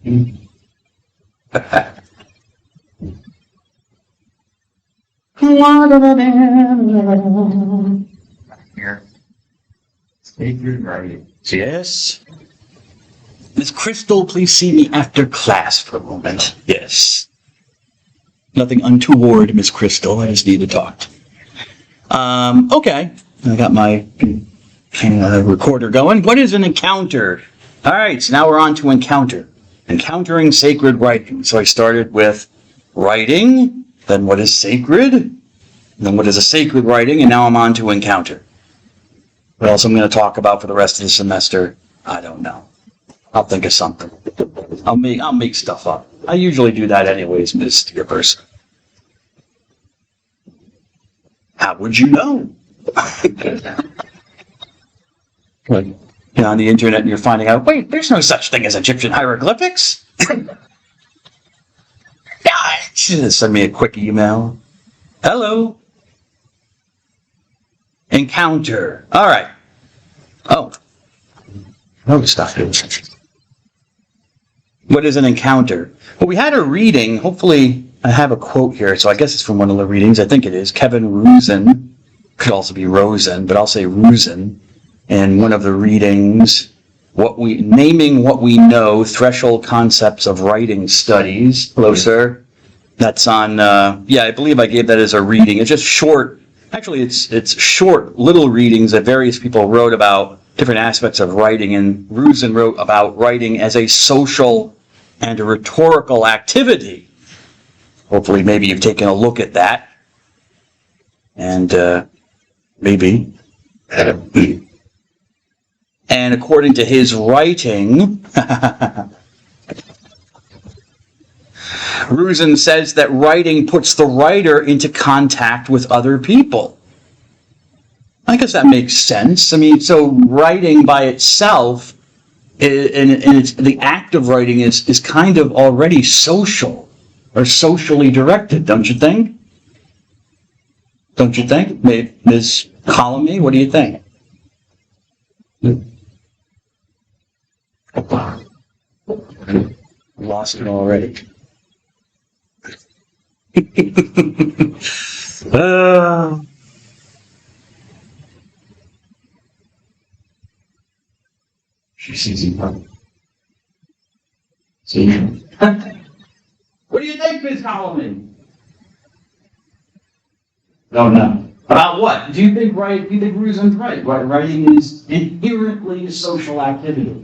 Here. Sacred writing. Yes. Miss Crystal, please see me after class for a moment. Yes. Nothing untoward, Miss Crystal. I just need to talk. Okay. I got my recorder going. What is an encounter? All right, so now we're on to encounter. Encountering sacred writing. So I started with writing, then what is sacred, then what is a sacred writing, and now I'm on to encounter. What else I'm going to talk about for the rest of the semester, I don't know. I'll think of something. I'll make stuff up. I usually do that anyways, Miss Dearperson. How would you know? Like, you're on the internet and you're finding out, wait, there's no such thing as Egyptian hieroglyphics. Send me a quick email. Hello. Encounter. All right. Oh. No stuff. What is an encounter? Well, we had a reading. Hopefully, I have a quote here, so I guess it's from one of the readings. I think it is. Kevin Rusin. Could also be Rosen, but I'll say Rusin. In one of the readings, naming what we know, threshold concepts of writing studies. Hello, sir. That's on, I believe I gave that as a reading. It's just short. Actually, it's short little readings that various people wrote about different aspects of writing, and Rusin wrote about writing as a social and a rhetorical activity. Hopefully, maybe you've taken a look at that. And maybe. And according to his writing, Rusin says that writing puts the writer into contact with other people. I guess that makes sense. I mean, so writing by itself, the act of writing is kind of already social or socially directed, don't you think? Don't you think? Ms. Colony, what do you think? Lost it already. She sees you. See? What do you think, Ms. Holloman? No. About what? Do you think Rusin's right? Writing is inherently a social activity.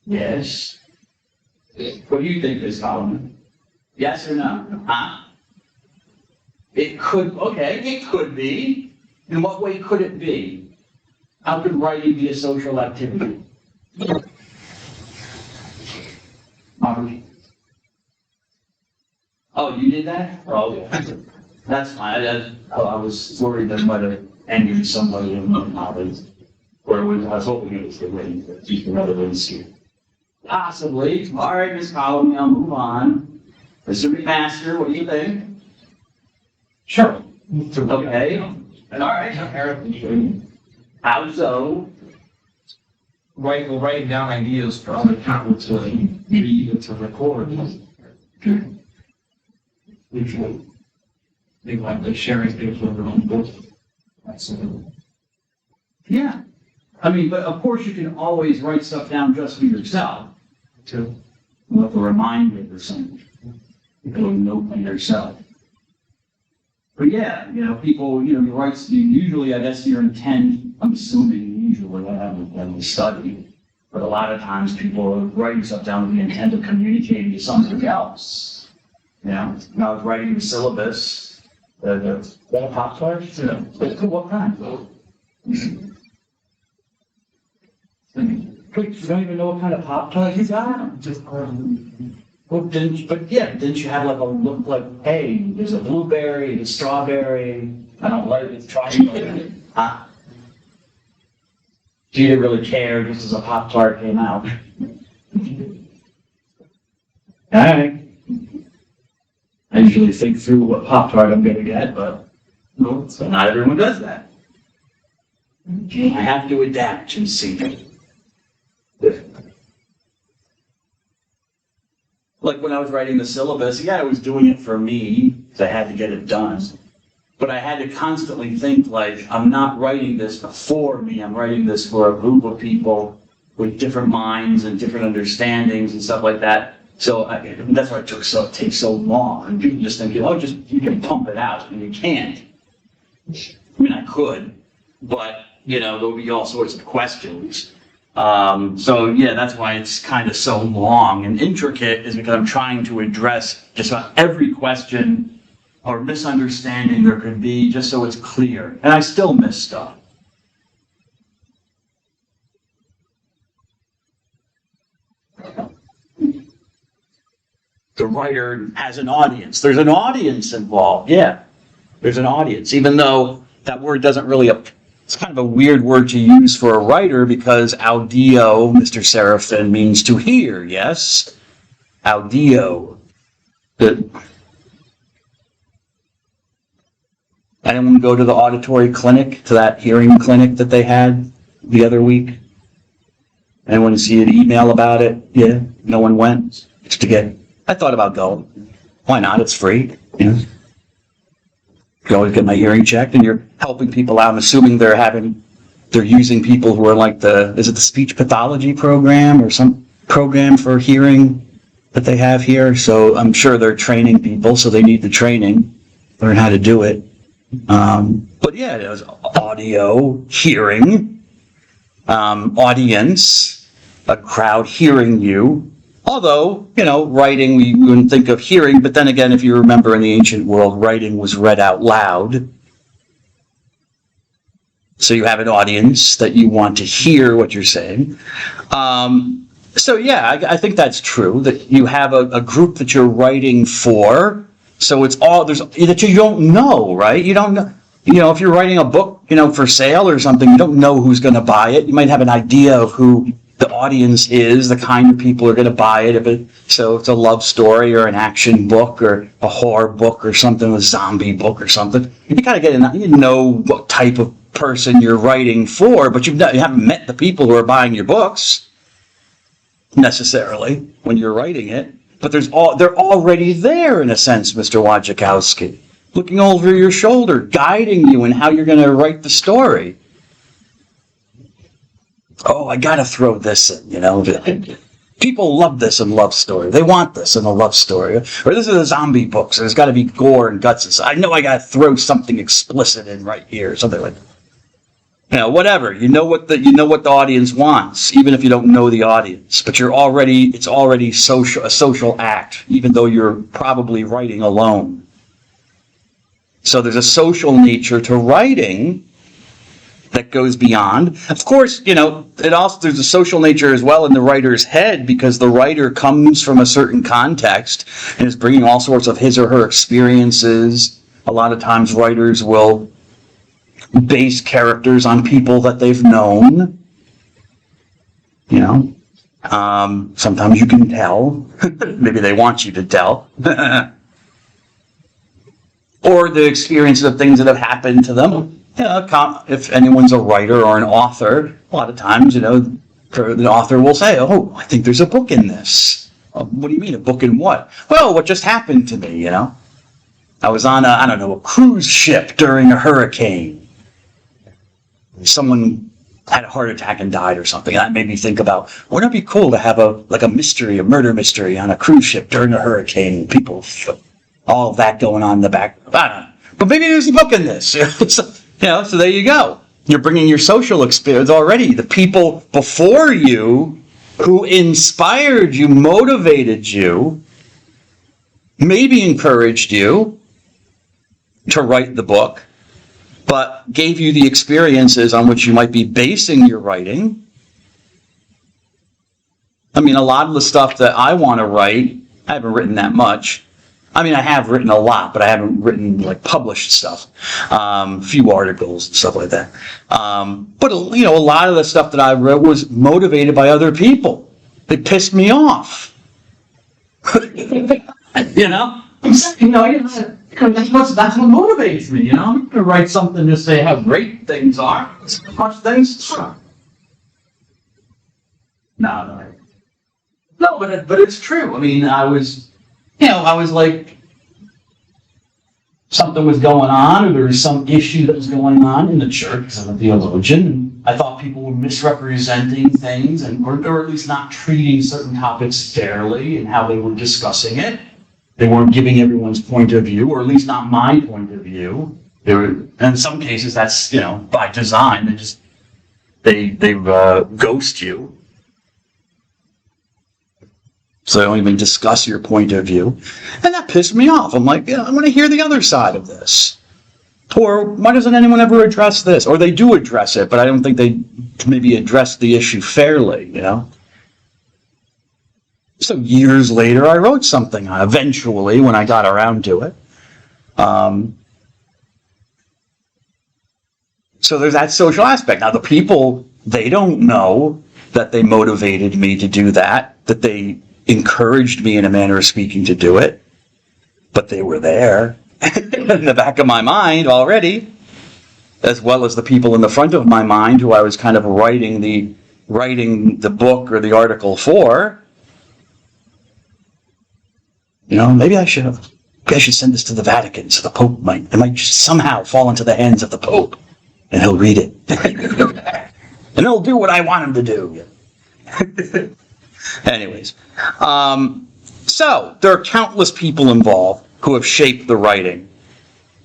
Yes. What do you think, Ms. Holloman? Yes or no? Huh? It could be. In what way could it be? How could writing be a social activity? Oh, you did that? Oh, yeah. That's fine. I was worried that might have angered somebody in my knowledge. Or I was hoping it was the way to teach another way. Possibly. All right, Ms. Collins, I'll move on. Mr. McMaster, what do you think? Sure. Okay. All right. How so? Writing down ideas for other people to read and to record. They like the sharing things with their own books. Absolutely. Yeah. I mean, but of course you can always write stuff down just for yourself. Too. Like a reminder or something. You can note by yourself. But yeah, people, you write, usually, I guess your intent, I'm assuming usually I haven't studied, but a lot of times people are writing stuff down with the intent of communicating to something else. When I was writing the syllabus, the Pop-Tart? What kind? You don't even know what kind of Pop-Tart you got? Well, didn't you have like a look like, hey, there's a blueberry, there's a strawberry, I don't like it, try it. Huh? You didn't really care just as a Pop-Tart came out. Alright. usually think through what Pop-Tart I'm gonna get, but no, so not everyone does that. I have to adapt and see. Like when I was writing the syllabus, yeah, I was doing it for me, because I had to get it done. But I had to constantly think like, I'm not writing this for me, I'm writing this for a group of people with different minds and different understandings and stuff like that. So that's why it takes so long. And people just think, you can pump it out, and you can't. I mean, I could, but, there'll be all sorts of questions. So yeah, that's why it's kind of so long and intricate, is because I'm trying to address just about every question or misunderstanding there could be, just so it's clear. And I still miss stuff. The writer has an audience. There's an audience involved. Yeah, there's an audience, even though that word doesn't really, it's kind of a weird word to use for a writer, because audio, Mr. Seraphin, means to hear, yes? Audio. Anyone go to the auditory clinic, to that hearing clinic that they had the other week? Anyone see an email about it? Yeah, no one went? Just to get, I thought about going. Why not? It's free. You can always get my hearing checked, and you're helping people out. I'm assuming they're using people who are like is it the speech pathology program or some program for hearing that they have here? So I'm sure they're training people, so they need the training, learn how to do it. But yeah, it was audio, hearing, audience, a crowd hearing you. Although, writing, we wouldn't think of hearing, but then again, if you remember in the ancient world, writing was read out loud. So you have an audience that you want to hear what you're saying. So yeah, I think that's true, that you have a group that you're writing for. So it's all, that you don't know, right? You don't know, if you're writing a book, for sale or something, you don't know who's going to buy it. You might have an idea of who the audience is, the kind of people who are going to buy it. So it's a love story or an action book or a horror book or something, a zombie book or something. You kind of you know what type of person you're writing for, but you haven't met the people who are buying your books necessarily when you're writing it. But they're already there in a sense, Mr. Wojciechowski, looking over your shoulder, guiding you in how you're going to write the story. Oh, I got to throw this in, People love this in love story. They want this in a love story. Or this is a zombie book, so there's got to be gore and guts inside. I know I got to throw something explicit in right here, something like that. Whatever. You know what the audience wants, even if you don't know the audience. But it's already a social act, even though you're probably writing alone. So there's a social nature to writing that goes beyond. Of course, there's a social nature as well in the writer's head, because the writer comes from a certain context and is bringing all sorts of his or her experiences. A lot of times writers will base characters on people that they've known. Sometimes you can tell. Maybe they want you to tell. Or the experiences of things that have happened to them. If anyone's a writer or an author, a lot of times, the author will say, oh, I think there's a book in this. What do you mean, a book in what? Well, what just happened to me, I was on a cruise ship during a hurricane. Someone had a heart attack and died or something. That made me think about, wouldn't it be cool to have a murder mystery on a cruise ship during a hurricane? People, all of that going on in the back. I don't know. But maybe there's a book in this. So there you go. You're bringing your social experience already. The people before you who inspired you, motivated you, maybe encouraged you to write the book, but gave you the experiences on which you might be basing your writing. I mean, a lot of the stuff that I want to write, I haven't written that much. I mean, I have written a lot, but I haven't written, published stuff. A few articles and stuff like that. But, a lot of the stuff that I wrote was motivated by other people. They pissed me off. You know, that's what motivates me, you know? I'm gonna write something to say how great things are. Much things. No. No, but it's true. I mean, I was like, something was going on, or there was some issue that was going on in the church, because I'm a theologian. I thought people were misrepresenting things, or at least not treating certain topics fairly in how they were discussing it. They weren't giving everyone's point of view, or at least not my point of view. They were, and in some cases, that's, by design. They ghost you. So they don't even discuss your point of view. And that pissed me off. I'm like, I want to hear the other side of this. Or why doesn't anyone ever address this? Or they do address it, but I don't think they maybe address the issue fairly, So years later, I wrote something, eventually, when I got around to it. So there's that social aspect. Now, the people, they don't know that they motivated me to do that they encouraged me in a manner of speaking to do it, but they were there in the back of my mind already, as well as the people in the front of my mind who I was kind of writing the book or the article for. Maybe I should send this to the Vatican, so the Pope might just somehow fall into the hands of the Pope, and he'll read it, and he'll do what I want him to do. Anyways, so there are countless people involved who have shaped the writing.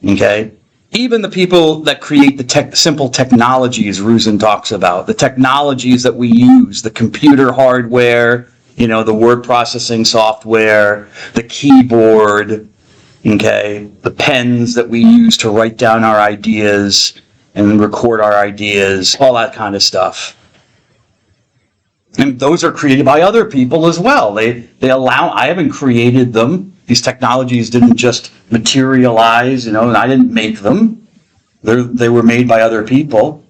Okay, even the people that create the simple technologies Ruzin talks about, the technologies that we use, the computer hardware, the word processing software, the keyboard, okay, the pens that we use to write down our ideas and record our ideas, all that kind of stuff. And those are created by other people as well. I haven't created them. These technologies didn't just materialize, and I didn't make them. They were made by other people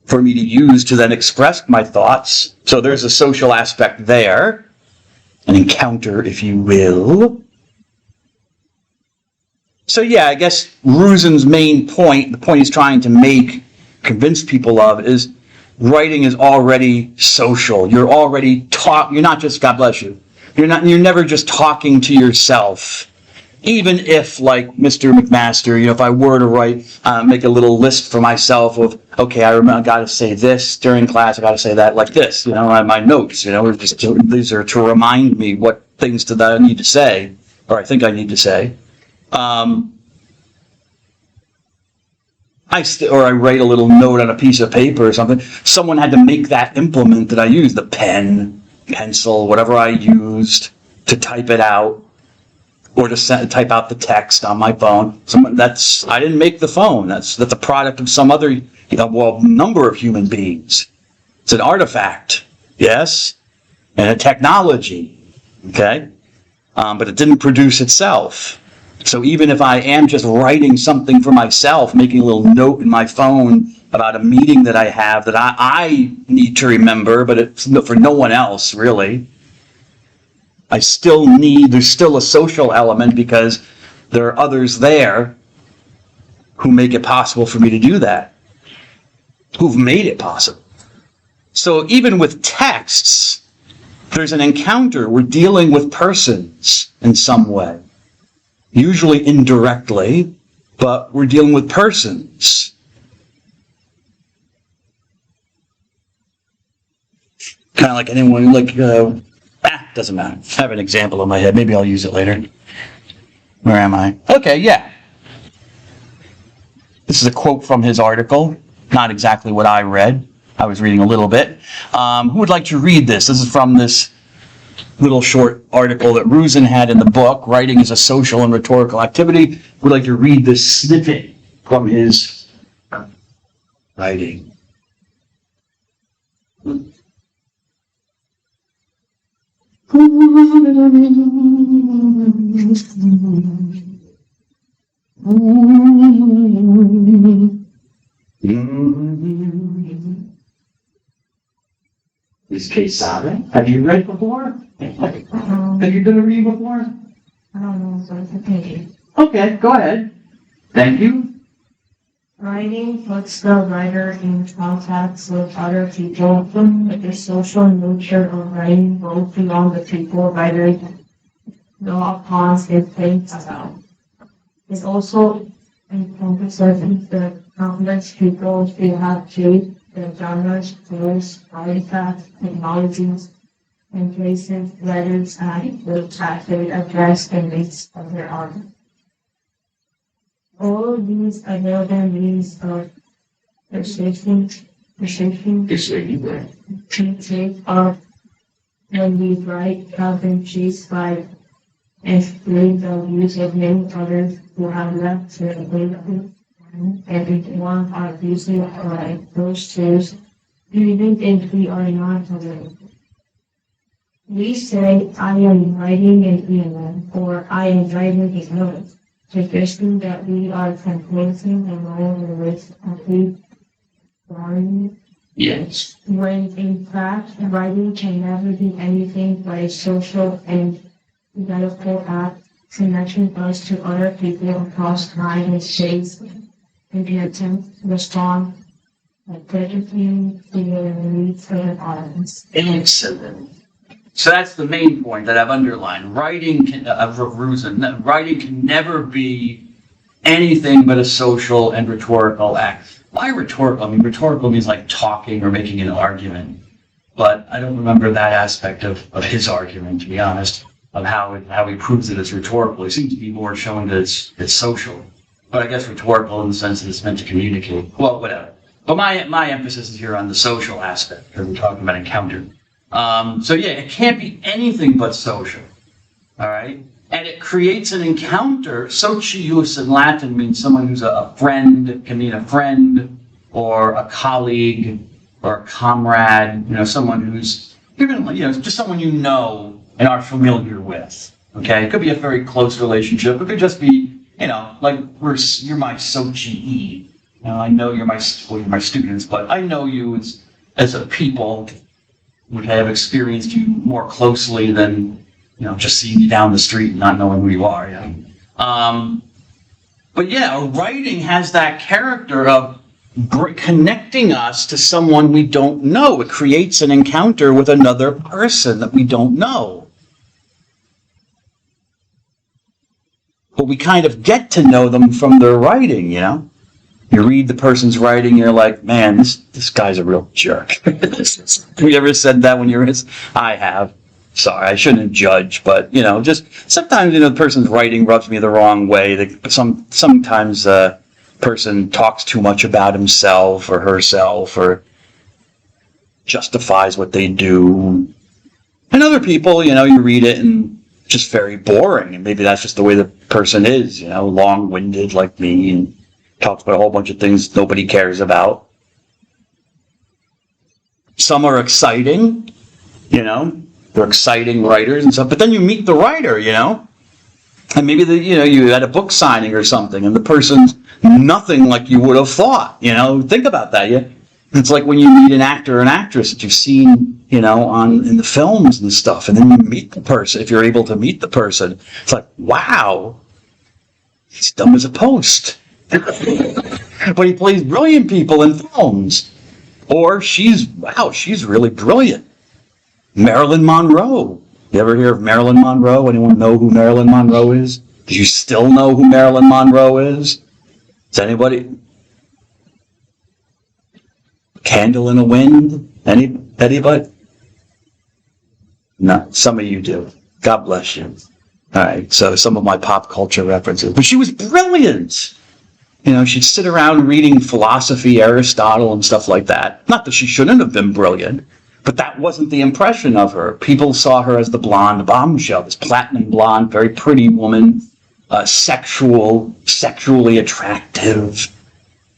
for me to use to then express my thoughts. So there's a social aspect there, an encounter, if you will. So yeah, I guess Ruzin's main point, the point he's trying to convince people of, is writing is already social. You're already you're not just, God bless you, you're never just talking to yourself. Even if, like Mr. McMaster, if I were to write, make a little list for myself of, okay, I got to say this during class, I got to say that like this, my notes, these are to remind me what things that I need to say, or I think I need to say. I write a little note on a piece of paper or something. Someone had to make that implement that I used, the pen, pencil, whatever I used to type it out, or to type out the text on my phone. I didn't make the phone. That's a product of some other, number of human beings. It's an artifact, yes, and a technology, okay, but it didn't produce itself. So even if I am just writing something for myself, making a little note in my phone about a meeting that I have that I need to remember, but it's for no one else, really, there's still a social element because there are others there who make it possible for me to do that, who've made it possible. So even with texts, there's an encounter. We're dealing with persons in some way. Usually indirectly, but we're dealing with persons. Kind of like anyone, doesn't matter. I have an example in my head. Maybe I'll use it later. Where am I? Okay, yeah. This is a quote from his article. Not exactly what I read. I was reading a little bit. Who would like to read this? This is from this little short article that Ruzin had in the book, Writing is a Social and Rhetorical Activity. Would like to read this snippet from his writing. Is Quesada? Have you read before? Have you done a reading before? I don't know, so it's okay. Okay, go ahead. Thank you. Writing puts the writer in contact with other people. The social nature of writing goes beyond the people writers know upon his face about. It also encompasses the countless people who have shaped the genres, tools, artifacts, technologies, and places letters and the that they address the needs of their art. All these available means of perception, critique of when we write have been chased by and explain the views of many others who have left their ability and inform our views of those tools, even if we are not aware. We say, I am writing an email or I am writing a note, suggesting that we are composing a moment with complete boring, Yes. when in fact writing can never be anything but a social and developmental act connecting us to other people across time and space in the attempt to respond authentically to their needs and audience. Excellent. So that's the main point that I've underlined. Writing can never be anything but a social and rhetorical act. Why rhetorical? I mean, rhetorical means like talking or making an argument. But I don't remember that aspect of his argument, to be honest, of how he proves that it's rhetorical. It seems to be more showing that it's social. But I guess rhetorical in the sense that it's meant to communicate. Well, whatever. But my emphasis is here on the social aspect, because we're talking about encounter. So yeah, it can't be anything but social. All right? And it creates an encounter. Socius in Latin means someone who's a friend. It can mean a friend or a colleague or a comrade, someone who's even, just someone you know and are familiar with. Okay? It could be a very close relationship. It could just be, like you're my socii. I know you're my students, but I know you as a people would have experienced you more closely than just seeing you down the street and not knowing who you are. But yeah, writing has that character of connecting us to someone we don't know. It creates an encounter with another person that we don't know. But we kind of get to know them from their writing, You read the person's writing, you're like, man, this guy's a real jerk. Have you ever said that when you're I have. Sorry, I shouldn't judge, but, just sometimes, the person's writing rubs me the wrong way. Sometimes the person talks too much about himself or herself or justifies what they do. And other people, you read it and just very boring. And maybe that's just the way the person is, long-winded like me and talks about a whole bunch of things nobody cares about. Some are exciting, they're exciting writers and stuff, but then you meet the writer, and maybe you had a book signing or something, and the person's nothing like you would have thought, think about that. It's like when you meet an actor or an actress that you've seen, in the films and stuff, and then you meet the person, if you're able to meet the person, it's like, wow, he's dumb as a post. But he plays brilliant people in films. Or she's really brilliant. Marilyn Monroe. You ever hear of Marilyn Monroe? Anyone know who Marilyn Monroe is? Do you still know who Marilyn Monroe is? Does anybody? Candle in the Wind? Anybody? No, some of you do. God bless you. All right, so some of my pop culture references. But she was brilliant. She'd sit around reading philosophy, Aristotle, and stuff like that. Not that she shouldn't have been brilliant, but that wasn't the impression of her. People saw her as the blonde bombshell, this platinum blonde, very pretty woman, sexually attractive.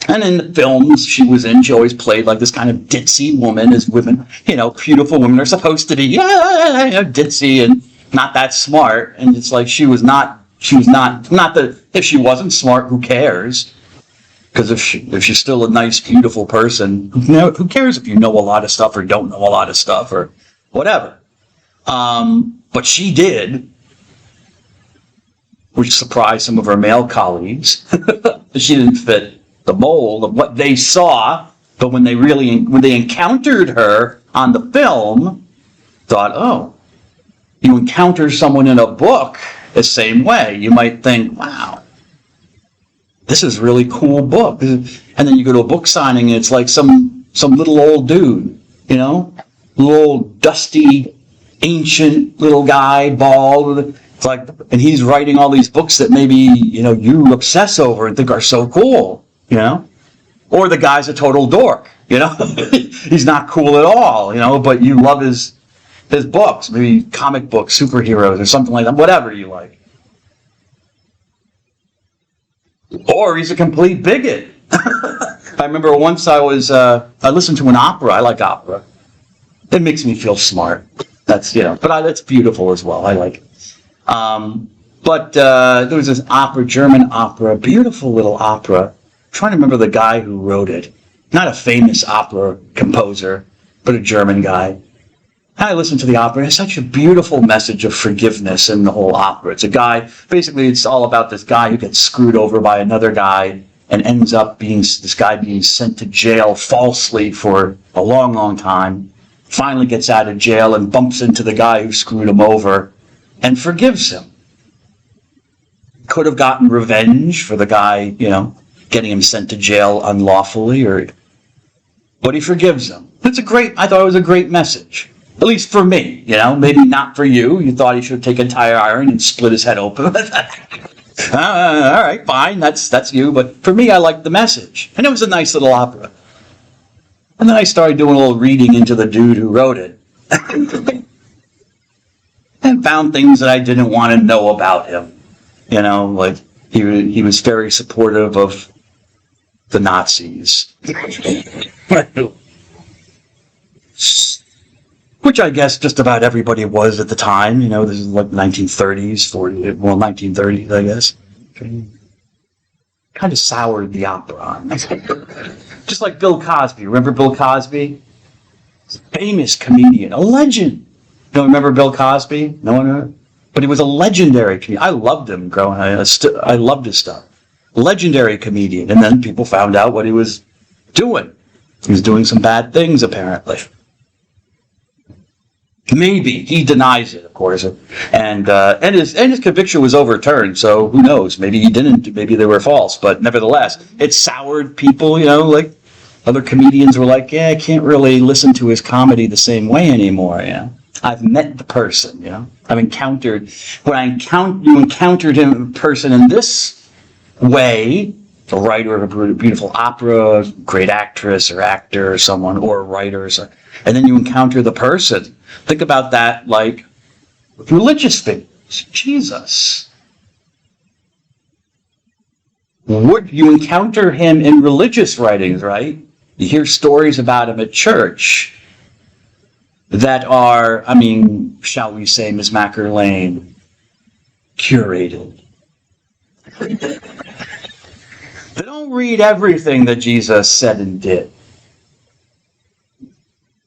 And in the films she was in, she always played like this kind of ditzy woman, as women, beautiful women are supposed to be, ditzy and not that smart. And it's like she was not that if she wasn't smart, who cares? Because if she's still a nice, beautiful person, who cares if you know a lot of stuff or don't know a lot of stuff or whatever? But she did. which surprised some of her male colleagues. She didn't fit the mold of what they saw, but when they encountered her on the film, thought, oh, you encounter someone in a book the same way. You might think, wow, this is a really cool book. And then you go to a book signing and it's like some little old dude, little old dusty, ancient little guy, bald. It's like, and he's writing all these books that maybe, you obsess over and think are so cool, or the guy's a total dork, he's not cool at all, but you love his books, maybe comic books, superheroes or something like that, whatever you like. Or he's a complete bigot. I remember once I listened to an opera. I like opera. It makes me feel smart. That's, but that's beautiful as well. I like it. But there was this opera, German opera, beautiful little opera. I'm trying to remember the guy who wrote it. Not a famous opera composer, but a German guy. I listened to the opera. It has such a beautiful message of forgiveness in the whole opera. It's a guy, basically it's all about this guy who gets screwed over by another guy and ends up being sent to jail falsely for a long, long time. Finally gets out of jail and bumps into the guy who screwed him over and forgives him. Could have gotten revenge for the guy, getting him sent to jail unlawfully, but he forgives him. I thought it was a great message. At least for me, maybe not for you. You thought he should take a tire iron and split his head open. All right, fine, that's you. But for me, I liked the message. And it was a nice little opera. And then I started doing a little reading into the dude who wrote it. And found things that I didn't want to know about him. Like he was very supportive of the Nazis. Which I guess just about everybody was at the time. This is like 1930s, 1930s, I guess. Kind of soured the opera on. Just like Bill Cosby. Remember Bill Cosby? He's a famous comedian, a legend. You don't remember Bill Cosby? No one heard? But he was a legendary comedian. I loved him growing up. I loved his stuff. Legendary comedian. And then people found out what he was doing. He was doing some bad things, apparently. Maybe. He denies it, of course. And his conviction was overturned, so who knows? Maybe he didn't. Maybe they were false. But nevertheless, it soured people, like other comedians were like, yeah, I can't really listen to his comedy the same way anymore, I've met the person, I've encountered, you encountered him in person in this way, a writer of a beautiful opera, great actress or actor or someone, or a writer, and then you encounter the person. Think about that like with religious figures. Jesus. Would you encounter him in religious writings, right? You hear stories about him at church that are, shall we say, Ms. Macker Lane, curated. They don't read everything that Jesus said and did.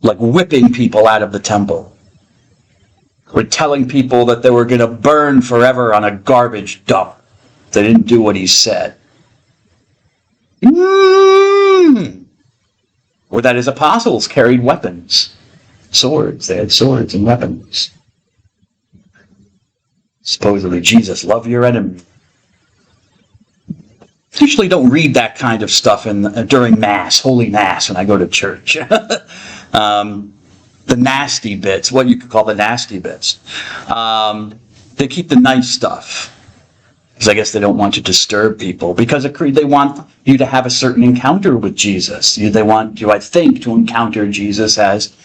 Like whipping people out of the temple. Or telling people that they were going to burn forever on a garbage dump. They didn't do what he said. Or that his apostles carried weapons. Swords. They had swords and weapons. Supposedly, Jesus, love your enemy. Usually don't read that kind of stuff during Mass, Holy Mass, when I go to church. The nasty bits, what you could call the nasty bits. They keep the nice stuff. Because I guess they don't want to disturb people. Because they want you to have a certain encounter with Jesus. They want you, I think, to encounter Jesus as,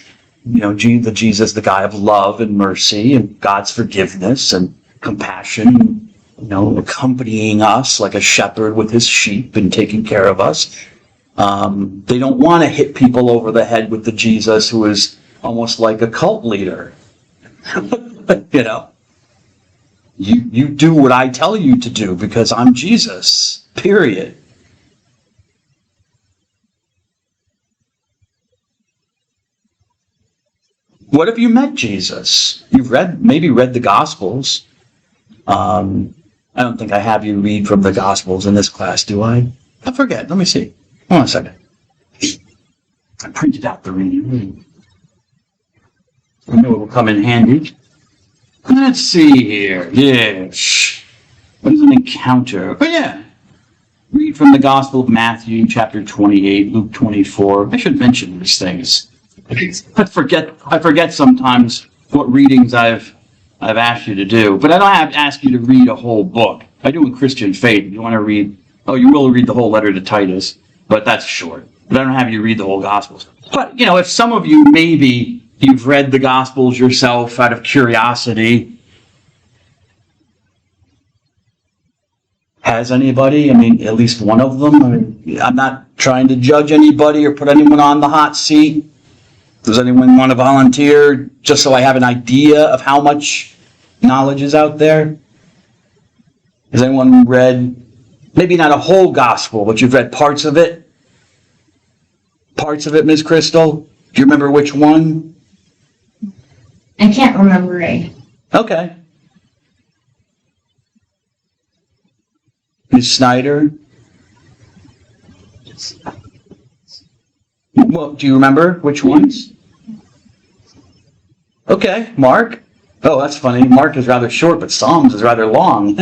the guy of love and mercy and God's forgiveness and compassion, accompanying us like a shepherd with his sheep and taking care of us. They don't want to hit people over the head with the Jesus who is almost like a cult leader. You do what I tell you to do because I'm Jesus, period. What if you met Jesus? You've maybe read the Gospels, I don't think I have you read from the Gospels in this class, do I? I forget. Let me see. Hold on a second. I printed out the reading. I know it will come in handy. Let's see here. Yeah. What is an encounter? Oh, yeah. Read from the Gospel of Matthew, chapter 28, Luke 24. I should mention these things. I forget sometimes what readings I've asked you to do, but I don't have to ask you to read a whole book. I do in Christian Faith. You want to read, you will read the whole letter to Titus, but that's short. But I don't have you read the whole Gospels. But, if some of you, maybe you've read the Gospels yourself out of curiosity. Has anybody? At least one of them? I'm not trying to judge anybody or put anyone on the hot seat. Does anyone want to volunteer just so I have an idea of how much knowledge is out there? Has anyone read, maybe not a whole gospel, but you've read parts of it? Parts of it, Ms. Crystal? Do you remember which one? I can't remember it. Okay. Ms. Snyder? Well, do you remember which ones? Okay, Mark? Oh, that's funny. Mark is rather short, but Psalms is rather long.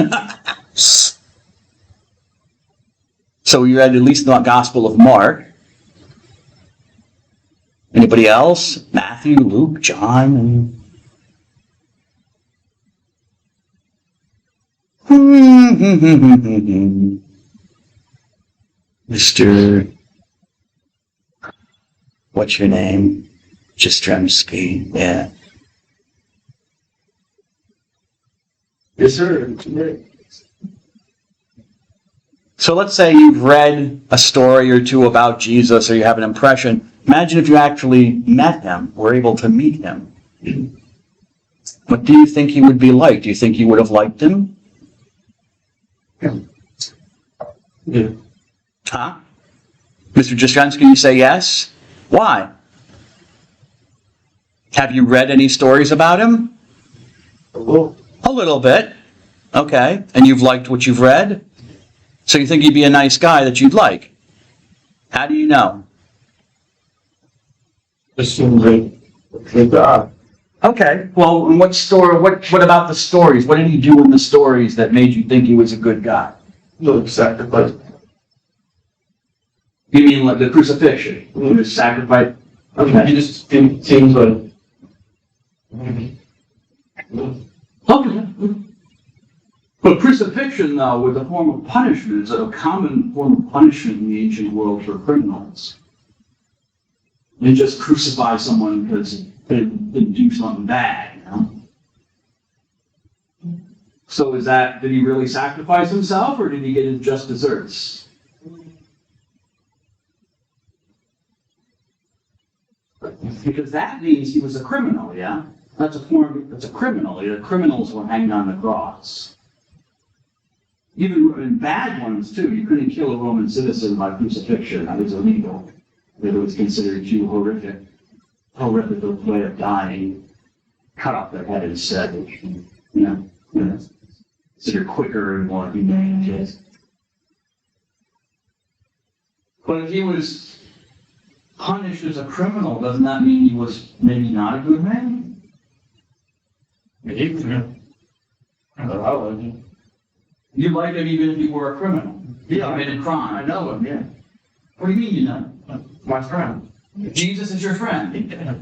So you read at least the Gospel of Mark. Anybody else? Matthew, Luke, John? Mr. What's your name? Jastrzemski, yeah. Yes, sir. So let's say you've read a story or two about Jesus, or you have an impression. Imagine if you actually met him, were able to meet him. What do you think he would be like? Do you think you would have liked him? Yeah. Huh? Mr. Jastrzemski, you say yes? Why? Have you read any stories about him? Well, A little bit. Okay. And you've liked what you've read? So you think he'd be a nice guy that you'd like? How do you know? just seems like a God. Okay. Well, and what about the stories? What did he do in the stories that made you think he was a good guy? No sacrifice. You mean like the crucifixion? He was sacrificed? It just seems like. Okay. But crucifixion, though, was a form of punishment. It's a common form of punishment in the ancient world for criminals. You just crucify someone because they didn't do something bad, So did he really sacrifice himself, or did he get his just desserts? Because that means he was a criminal, yeah? That's a criminal. The criminals were hanged on the cross. Even in bad ones, too. You couldn't kill a Roman citizen by crucifixion. That was illegal. It was considered too horrific way of dying. Cut off their head instead, considered quicker and more humane. But if he was punished as a criminal, doesn't that mean he was maybe not a good man? Maybe. I don't know. You like him even if he were a criminal? Yeah. He committed crime. I know him, yeah. What do you mean you know? My friend. Jesus is your friend. Yeah.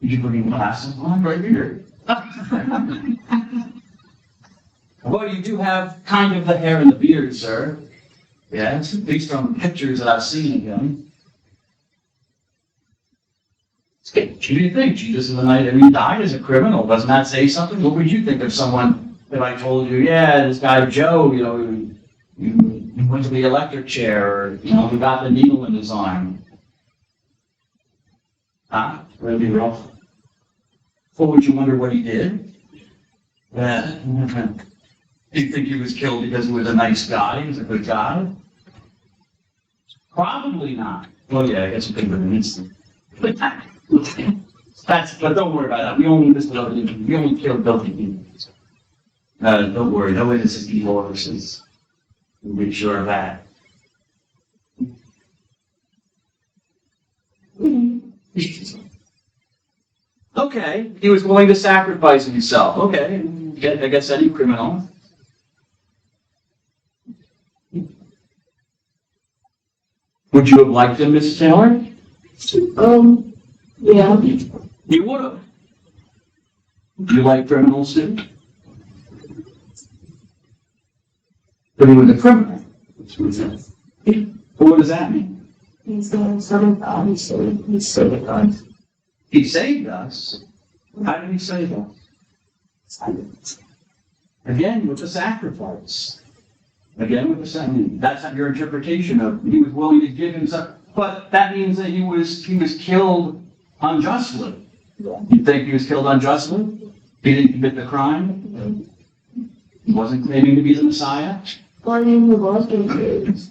Did you bring him glasses on? Right here. Well, you do have kind of the hair and the beard, sir. Yes, at least from pictures that I've seen of him. What do you think? Jesus is the night that he died as a criminal. Doesn't that say something? What would you think of someone if I told you, yeah, this guy Joe, he went to the electric chair, or, he got the needle in his arm? Huh? Really rough. What would you wonder what he did? Yeah. Do you think he was killed because he was a nice guy? He was a good guy? Probably not. Well, yeah, I guess you think of an instant. But don't worry about that. We only killed guilty people. Don't worry, no innocent people overseas. We'll be sure of that. Okay, he was willing to sacrifice himself. Okay, I guess any criminal. Would you have liked him, Mrs. Taylor? Yeah. You would have. Do you like criminals too? But he was a criminal. What does that mean? He's doing something bad. He saved us. He saved us. How did he save us? Again, with the sacrifice. Again, with the sacrifice. That's not your interpretation of he was willing to give himself. But that means that he was killed unjustly. You think he was killed unjustly? He didn't commit the crime? He wasn't claiming to be the Messiah? Claiming the Muslims.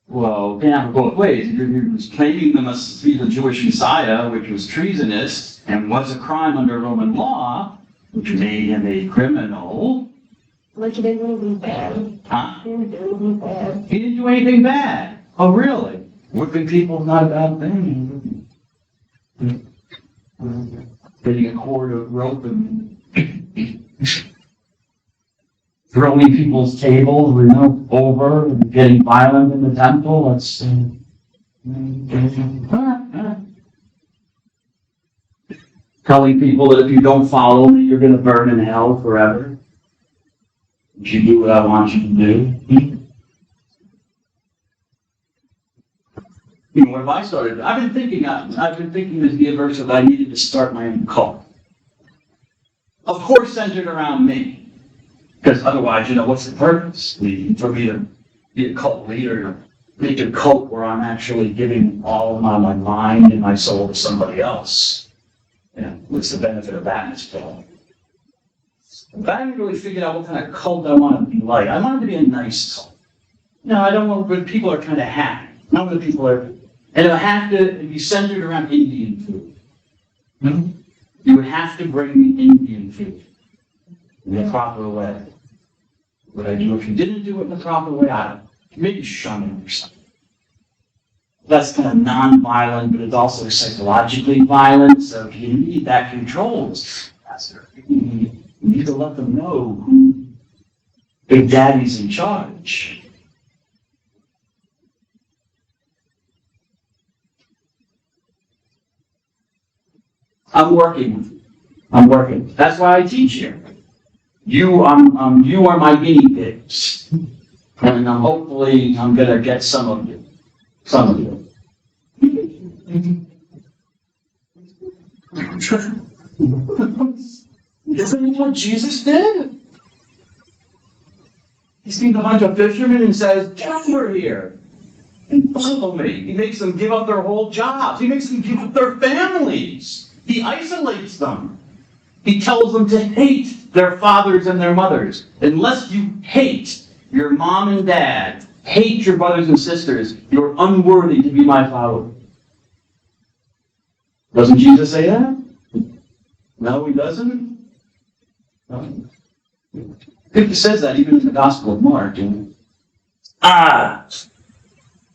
Well, can't have it both ways. You're claiming them to be the Jewish Messiah, which was treasonous and was a crime under Roman law, which made him a criminal. Like he didn't do anything bad. Huh? He didn't do anything bad. He didn't do anything bad. Oh, really? Whipping people is not a bad thing. Getting a cord of rope and throwing people's tables, over and getting violent in the temple. That's telling people that if you don't follow me, you're going to burn in hell forever. You do what I want you to do. You know, what have I started? I've been thinking this universe that I needed to start my own cult. Of course, centered around me. Because otherwise, what's the purpose? For me to be a cult leader, make a cult where I'm actually giving all of my mind and my soul to somebody else. What's the benefit of that, Miss Paul? But I haven't really figured out what kind of cult I want to be like. I want it to be a nice cult. No, I don't want when people are kind of happy. Not when people are, and it'll have to be centered around Indian food. You would have to bring me Indian food in the proper way. What I do, if you didn't do it in the proper way, maybe shun it or something. That's kind of non-violent, but it's also psychologically violent, so you need that control. You need to let them know who Big Daddy's in charge. I'm working. That's why I teach here. You are my guinea pigs. And hopefully I'm gonna get some of you. Isn't it what Jesus did? He sees a bunch of fishermen and says, "Get over here and follow me." He makes them give up their whole jobs. He makes them give up their families. He isolates them. He tells them to hate their fathers and their mothers. Unless you hate your mom and dad, hate your brothers and sisters, you're unworthy to be my follower. Doesn't Jesus say that? No, he doesn't. No. He says that even in the Gospel of Mark. And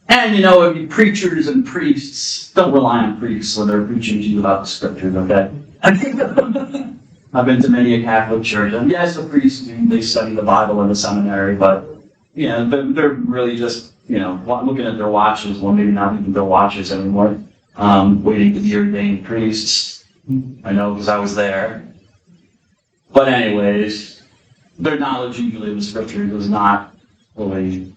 if you preachers and priests, don't rely on priests when they're preaching to you about the scriptures, okay? I've been to many a Catholic church, and yes, the priests, they study the Bible in the seminary, but, they're really just, looking at their watches, well, maybe not even their watches anymore, waiting to be ordained priests. I know, because I was there. But anyways, their knowledge usually of the scriptures is not fully.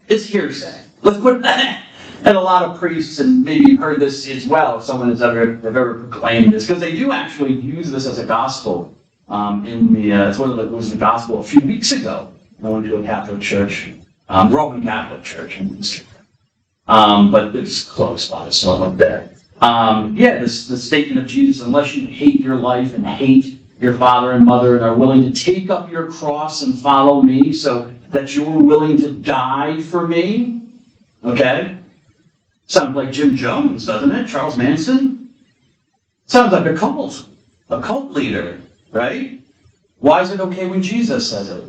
It's hearsay. Let's put that. And a lot of priests, and maybe you've heard this as well, if someone has ever proclaimed this, because they do actually use this as a gospel. It's one of the, it was the gospel a few weeks ago. I went to a Catholic church, Roman Catholic church, but it's close by, so I went there. The statement of Jesus: unless you hate your life and hate your father and mother and are willing to take up your cross and follow me, so that you're willing to die for me. Okay? Sounds like Jim Jones, doesn't it? Charles Manson? Sounds like a cult leader, right? Why is it okay when Jesus says it?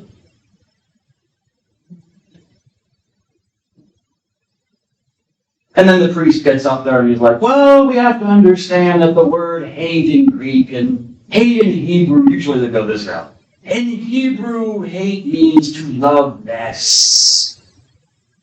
And then the priest gets up there and he's like, well, we have to understand that the word hate in Greek and hate in Hebrew, usually they go this route. In Hebrew, hate means to love less.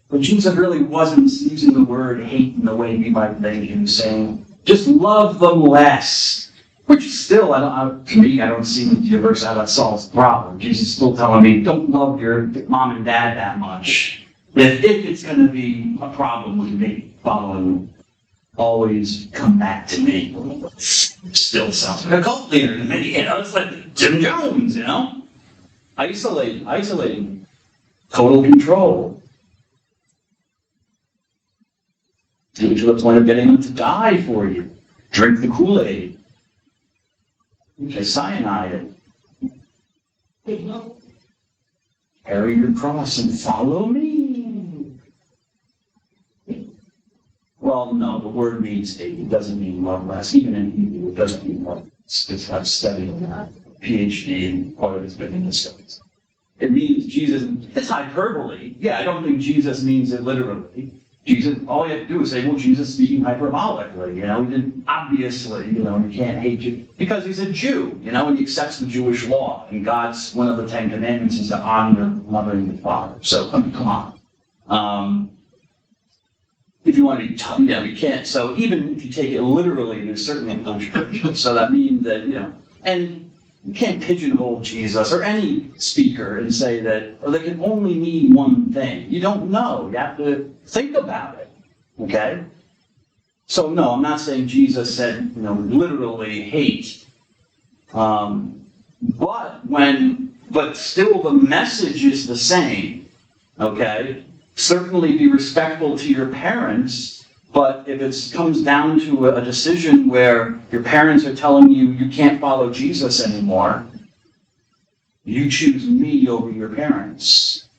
But Jesus really wasn't using the word hate in the way we might think. He was saying, just love them less. Which still, to me, I don't see the universe how that solves the problem. Jesus is still telling me, don't love your mom and dad that much. If it's going to be a problem with me, following, always come back to me. Still sounds like a cult leader to me. It's like Jim Jones, Isolating. Total control. To the point of getting them to die for you. Drink the Kool-Aid. Cyanide it. Carry your cross and follow me. Well, no, the word means hate. It doesn't mean love less. Even in Hebrew, it doesn't mean love less. I've studied that. PhD and part of his biblical studies. It means Jesus, it's hyperbole. Yeah, I don't think Jesus means it literally. Jesus, all you have to do is say, well, Jesus speaking hyperbolically, he didn't, obviously, you can't hate you, because he's a Jew, and he accepts the Jewish law, and God's, one of the 10 Commandments is to honor your mother and your father, so, come on. If you want to be tough, you can't, so even if you take it literally, there's certainly no restriction, so that means that, and you can't pigeonhole Jesus or any speaker and say that, they can only mean one thing. You don't know. You have to think about it. Okay? So no, I'm not saying Jesus said, literally hate. But still the message is the same. Okay? Certainly be respectful to your parents. But if it comes down to a decision where your parents are telling you you can't follow Jesus anymore, you choose me over your parents.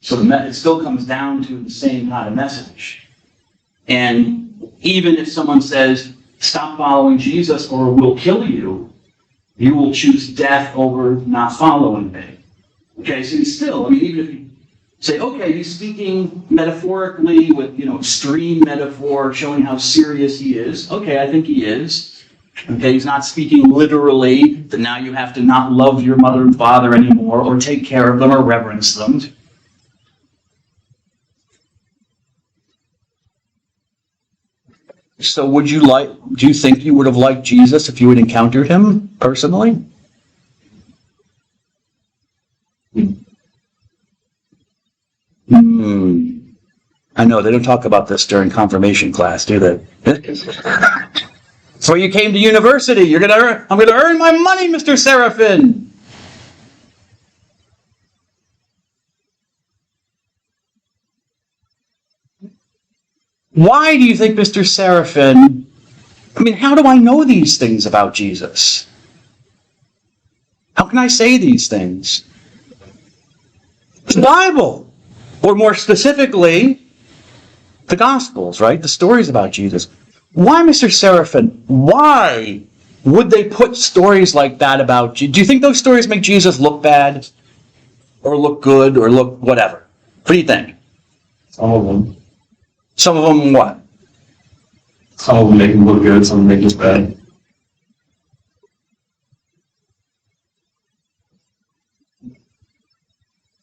So it still comes down to the same kind of message. And even if someone says, stop following Jesus or we'll kill you, you will choose death over not following me. Okay, so even if you say, okay, he's speaking metaphorically with, extreme metaphor, showing how serious he is. Okay, I think he is. Okay, he's not speaking literally, that now you have to not love your mother and father anymore, or take care of them, or reverence them. So do you think you would have liked Jesus if you had encountered him personally? I know, they don't talk about this during confirmation class, do they? So you came to university. I'm going to earn my money, Mr. Seraphin. Why do you think Mr. Seraphin, how do I know these things about Jesus? How can I say these things? The Bible. Or more specifically, the Gospels, right? The stories about Jesus. Why, Mr. Seraphin? Why would they put stories like that about Jesus? Do you think those stories make Jesus look bad? Or look good? Or look whatever? What do you think? Some of them. Some of them what? Some of them make him look good, some make him bad.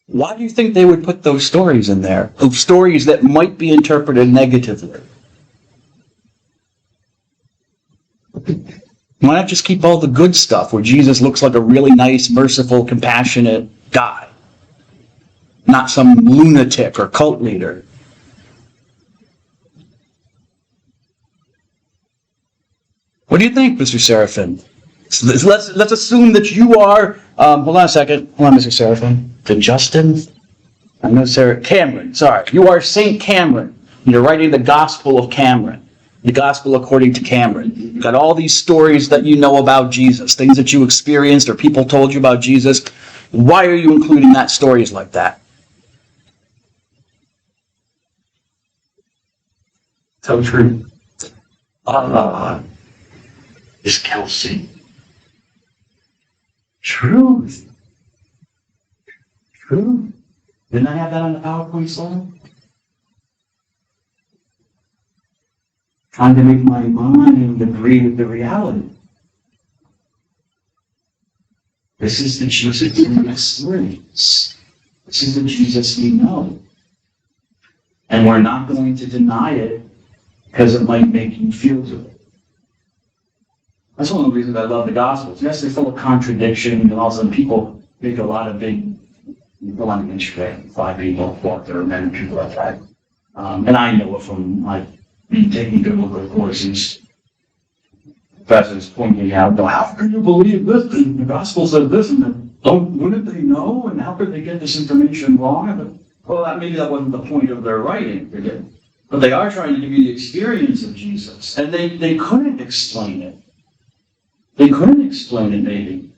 Why do you think they would put those stories in there? Of stories that might be interpreted negatively? Why not just keep all the good stuff where Jesus looks like a really nice, merciful, compassionate guy? Not some lunatic or cult leader. What do you think, Mr. Seraphin? Let's assume that you are, hold on a second. Hold on, Mr. Seraphin. Justin? I know Sarah. Cameron, sorry. You are St. Cameron. You're writing the Gospel of Cameron. The Gospel according to Cameron. You've got all these stories that you know about Jesus, things that you experienced or people told you about Jesus. Why are you including that stories like that? Tell the truth. Is Kelsey. Truth. Truth. Didn't I have that on the PowerPoint slide? Trying to make my mind agree with the reality. This is the Jesus we experience. This is the Jesus we know. And we're not going to deny it because it might make you feel good. That's one of the reasons I love the Gospels. Yes, they're full of contradiction, and also people make a lot of big, go on the internet, 5 people, 4 men, and people like that. And I know it from my taking biblical courses. Professors pointing out, "No, how can you believe this? And the Gospel said this, and wouldn't they know? And how could they get this information wrong?" Well, maybe that wasn't the point of their writing, but they are trying to give you the experience of Jesus, and they couldn't explain it. They couldn't explain it, maybe.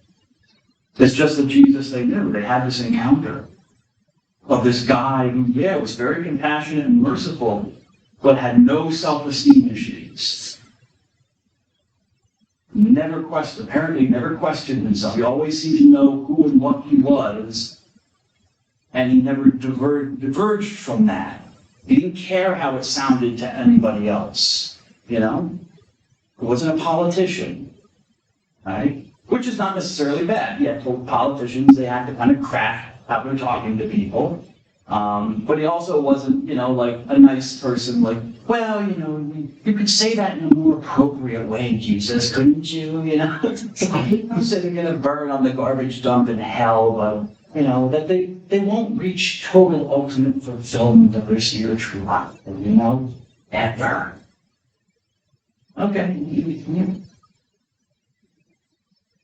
It's just the Jesus they knew. They had this encounter of this guy who, was very compassionate and merciful, but had no self-esteem issues. Apparently never questioned himself. He always seemed to know who and what he was, and he never diverged from that. He didn't care how it sounded to anybody else, He wasn't a politician, right? Which is not necessarily bad. Yeah, politicians, they have to kind of crack how they're talking to people. But he also wasn't, like a nice person, like, well, you could say that in a more appropriate way, Jesus, couldn't you? I'm sitting in a burn on the garbage dump in hell, but, that they won't reach total ultimate fulfillment of their spiritual life, ever. Okay.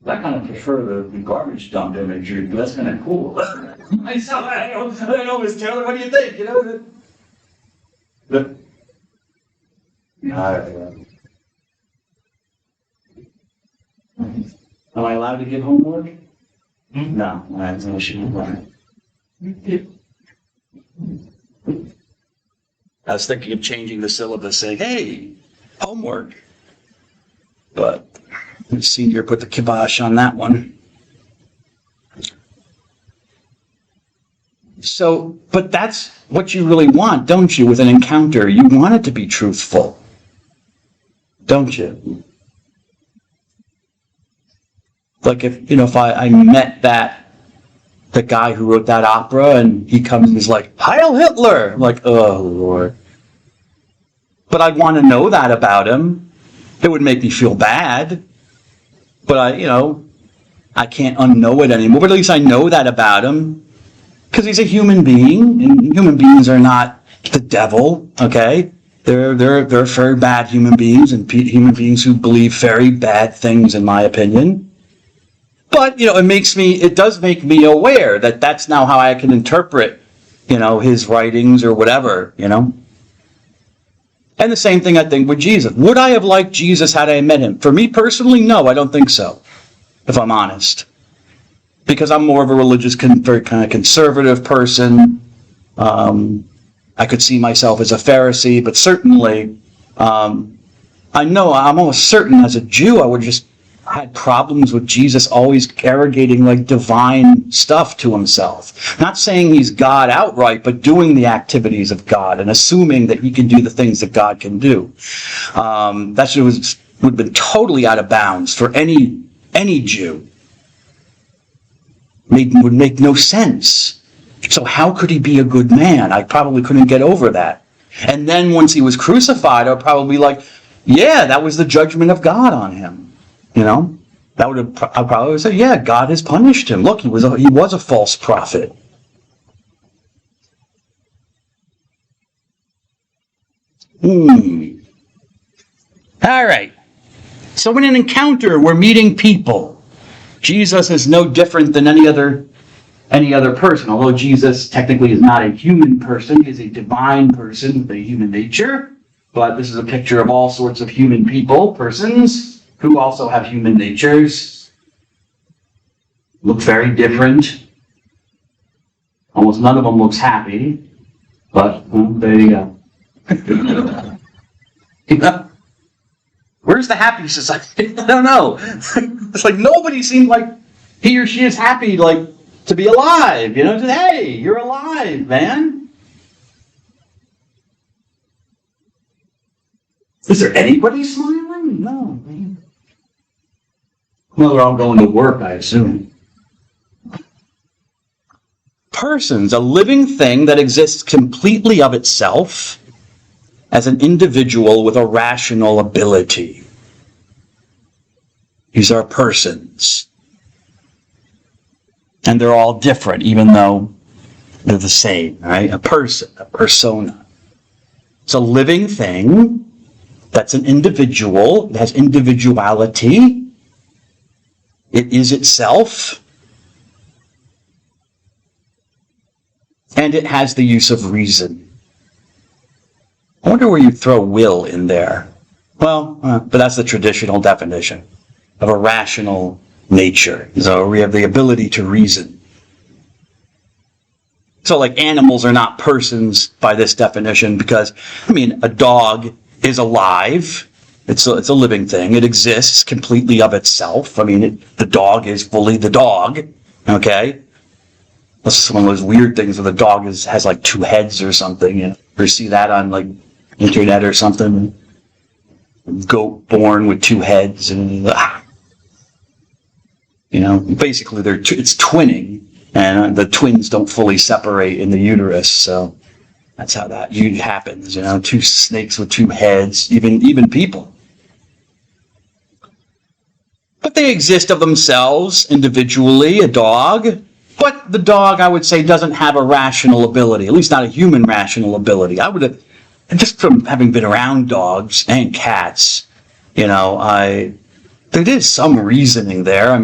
I kind of prefer the garbage dump imagery, but that's kind of cool. Myself, I don't know, Miss Taylor, what do you think? Am I allowed to give homework? No, I shouldn't. I was thinking of changing the syllabus, saying, "Hey, homework," but the senior put the kibosh on that one. So, but that's what you really want, don't you, with an encounter? You want it to be truthful, don't you? Like if I met the guy who wrote that opera, and he comes and he's like, "Heil Hitler!" I'm like, oh, Lord. But I'd want to know that about him. It would make me feel bad. But I can't unknow it anymore. But at least I know that about him. Because he's a human being, and human beings are not the devil, okay? They're very bad human beings, and human beings who believe very bad things, in my opinion. But, it does make me aware that that's now how I can interpret, his writings or whatever, And the same thing, I think, with Jesus. Would I have liked Jesus had I met him? For me personally, no, I don't think so, if I'm honest. Because I'm more of a religious, very kind of conservative person. I could see myself as a Pharisee, but certainly, I know I'm almost certain as a Jew I would just had problems with Jesus always arrogating like divine stuff to himself. Not saying he's God outright, but doing the activities of God and assuming that he can do the things that God can do. That would have been totally out of bounds for any Jew. Would make no sense. So how could he be a good man? I probably couldn't get over that. And then once he was crucified, I would probably be like, yeah, that was the judgment of God on him. That would have, I probably would say, yeah, God has punished him. Look, he was a false prophet. All right. So in an encounter, we're meeting people. Jesus is no different than any other person. Although Jesus technically is not a human person, he is a divine person with a human nature. But this is a picture of all sorts of human persons who also have human natures. Look very different. Almost none of them looks happy. But there you go. Where's the happy society? I don't know. It's like nobody seemed like he or she is happy, like, to be alive, just, hey, you're alive, man. Is there anybody smiling? No, man. Well, they're all going to work, I assume. Persons, a living thing that exists completely of itself as an individual with a rational ability. These are persons. And they're all different, even though they're the same, right? A person, a persona. It's a living thing that's an individual. It has individuality. It is itself. And it has the use of reason. I wonder where you throw will in there. Well, but that's the traditional definition of a rational nature. So we have the ability to reason. So like animals are not persons by this definition because, a dog is alive. It's a living thing. It exists completely of itself. The dog is fully the dog. Okay? That's one of those weird things where the dog has like two heads or something. You see that on like internet or something? Goat born with two heads and basically it's twinning, and the twins don't fully separate in the uterus, so that's how that happens. Two snakes with two heads, even people. But they exist of themselves individually, a dog. But the dog, I would say, doesn't have a rational ability, at least not a human rational ability. I would have, just from having been around dogs and cats, there is some reasoning there.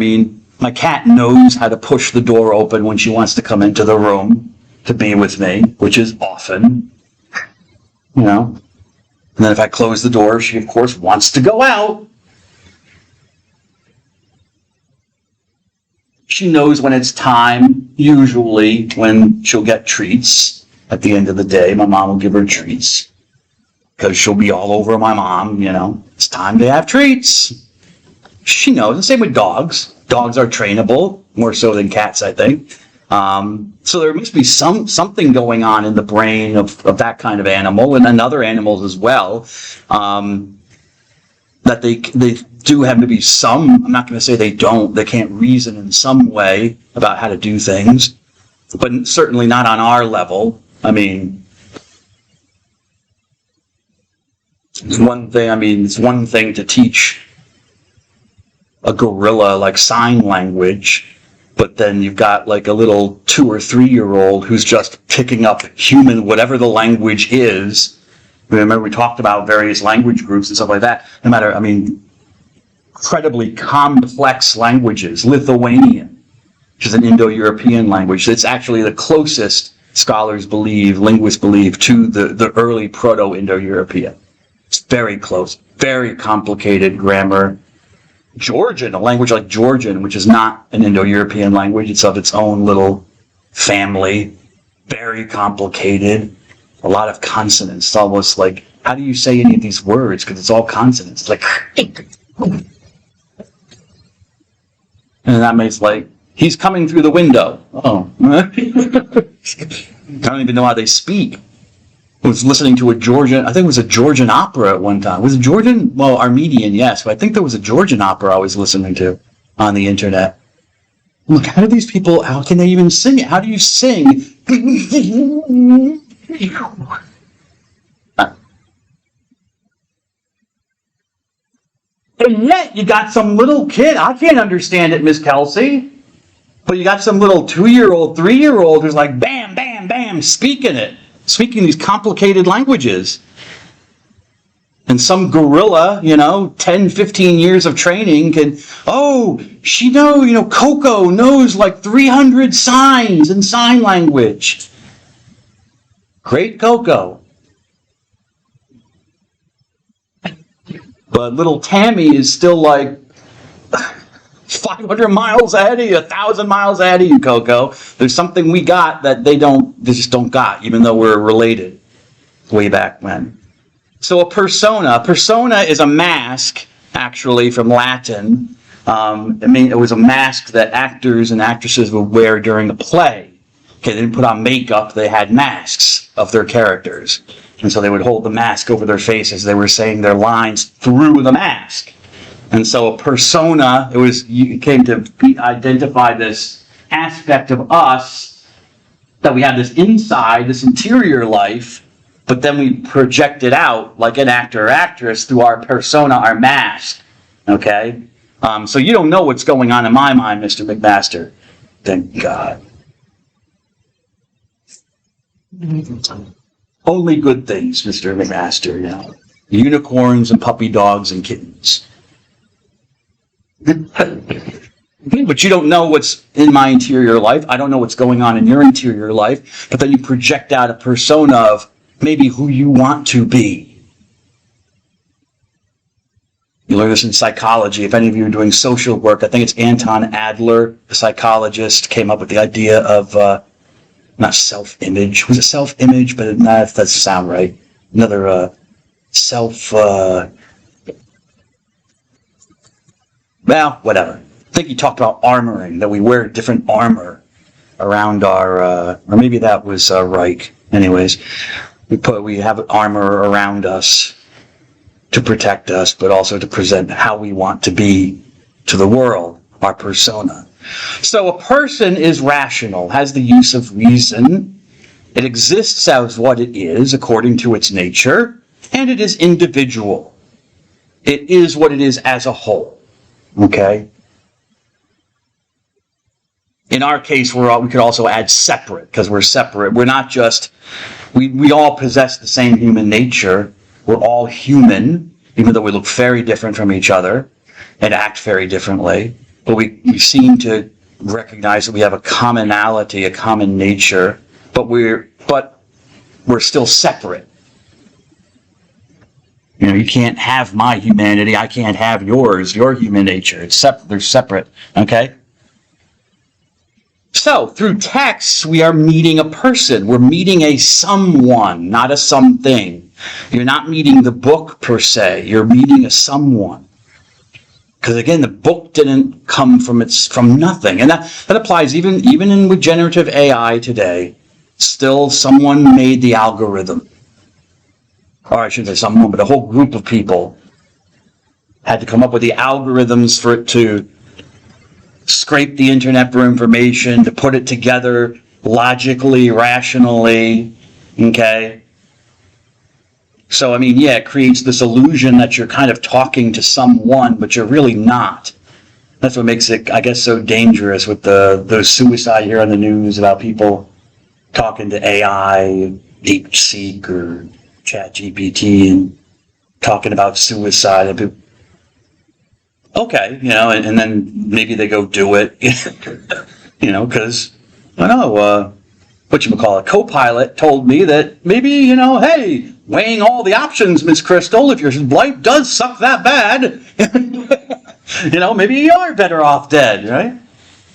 My cat knows how to push the door open when she wants to come into the room to be with me, which is often, And then if I close the door, she, of course, wants to go out. She knows when it's time, usually when she'll get treats. At the end of the day, my mom will give her treats. Because she'll be all over my mom, It's time to have treats. She knows. The same with dogs. Dogs are trainable, more so than cats, I think. So there must be something going on in the brain of that kind of animal, and in other animals as well, that they do have to be some, I'm not going to say they can't reason in some way about how to do things, but certainly not on our level. It's one thing to teach a gorilla like sign language, but then you've got like a little 2 or 3 year old who's just picking up human, whatever the language is. Remember we talked about various language groups and stuff like that. No matter, incredibly complex languages. Lithuanian, which is an Indo-European language. It's actually the closest, linguists believe, to the early Proto-Indo-European. It's very close, very complicated grammar. Georgian, a language like Georgian, which is not an Indo-European language, it's of its own little family, very complicated, a lot of consonants. It's almost like, how do you say any of these words? Because it's all consonants. It's like, and that makes like, he's coming through the window. Oh. I don't even know how they speak. I was listening to I think it was a Georgian opera at one time. Was it Georgian? Well, Armenian, yes, but I think there was a Georgian opera I was listening to on the internet. Look, how can they even sing it? How do you sing? And yet, you got some little kid, I can't understand it, Miss Kelsey, but you got some little 2-year-old, 3-year-old who's like, bam, bam, bam, speaking these complicated languages. And some gorilla, 10, 15 years of training Coco knows like 300 signs in sign language. Great Coco. But little Tammy is still like 500 miles ahead of you, 1,000 miles ahead of you, Coco. There's something we got that they just don't got, even though we're related way back when. So a persona is a mask, actually, from Latin, I mean, it was a mask that actors and actresses would wear during the play. Okay, they didn't put on makeup, they had masks of their characters. And so they would hold the mask over their face as they were saying their lines through the mask. And so a persona, you came to identify this aspect of us, that we have this inside, this interior life, but then we project it out like an actor or actress through our persona, our mask. Okay? So you don't know what's going on in my mind, Mr. McMaster. Thank God. Only good things, Mr. McMaster, you know. Unicorns and puppy dogs and kittens. But you don't know what's in my interior life. I don't know what's going on in your interior life. But then you project out a persona of maybe who you want to be. You learn this in psychology. If any of you are doing social work, I think it's Anton Adler, the psychologist, came up with the idea of not self-image. Was it self-image? But that doesn't sound right. Another well, whatever. I think he talked about armoring, that we wear different armor around our, or maybe that was Reich. Anyways, we have armor around us to protect us, but also to present how we want to be to the world, our persona. So a person is rational, has the use of reason. It exists as what it is according to its nature, and it is individual. It is what it is as a whole. Okay? In our case, we could also add separate, because we're separate. We're not just, we all possess the same human nature. We're all human, even though we look very different from each other and act very differently. But we seem to recognize that we have a commonality, a common nature, but we're still separate. You know, you can't have my humanity, I can't have yours, your human nature. It's separate. They're separate. Okay? So, through texts, we are meeting a person. We're meeting a someone, not a something. You're not meeting the book per se. You're meeting a someone. Because again, the book didn't come from nothing. And that applies even with generative AI today. Still, someone made the algorithm. Or I shouldn't say someone, but a whole group of people had to come up with the algorithms for it to scrape the internet for information, to put it together logically, rationally, okay? So, I mean, yeah, it creates this illusion that you're kind of talking to someone, but you're really not. That's what makes it, I guess, so dangerous with the suicide here on the news about people talking to AI, DeepSeek, or ChatGPT, and talking about suicide. And people, okay, you know, and then maybe they go do it, you know, because, I don't know, whatchamacallit, Copilot told me that maybe, you know, hey, weighing all the options, Miss Crystal, if your life does suck that bad, you know, maybe you are better off dead, right?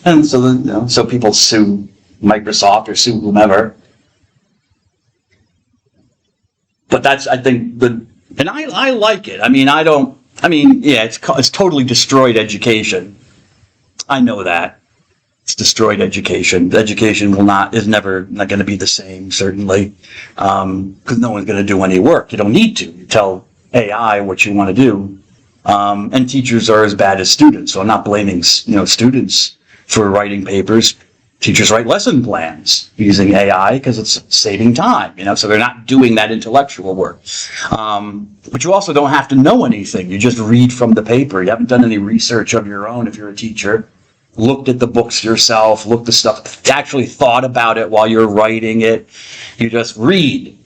And so, you know, so people sue Microsoft or sue whomever. But that's, I think, and I like it. Yeah, it's totally destroyed education. I know that. It's destroyed education. Education is never not going to be the same, certainly, because no one's going to do any work. You don't need to. You tell AI what you want to do, and teachers are as bad as students. So I'm not blaming, you know, students for writing papers. Teachers write lesson plans using AI because it's saving time, you know, so they're not doing that intellectual work. But you also don't have to know anything. You just read from the paper. You haven't done any research of your own if you're a teacher. Looked at the books yourself, looked at stuff, actually thought about it while you're writing it. You just read.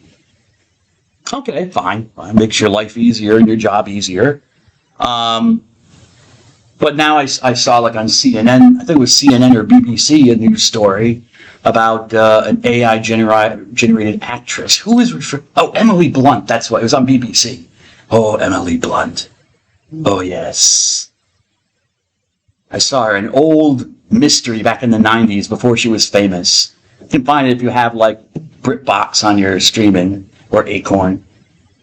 Okay, fine. Makes your life easier and your job easier. But now I saw, like on CNN, I think it was CNN or BBC, a news story about an AI generated actress. Who is referred? Oh, Emily Blunt. That's what it was on BBC. Oh, Emily Blunt. Oh, yes. I saw her in old mystery back in the 90s before she was famous. You can find it if you have like BritBox on your streaming or Acorn.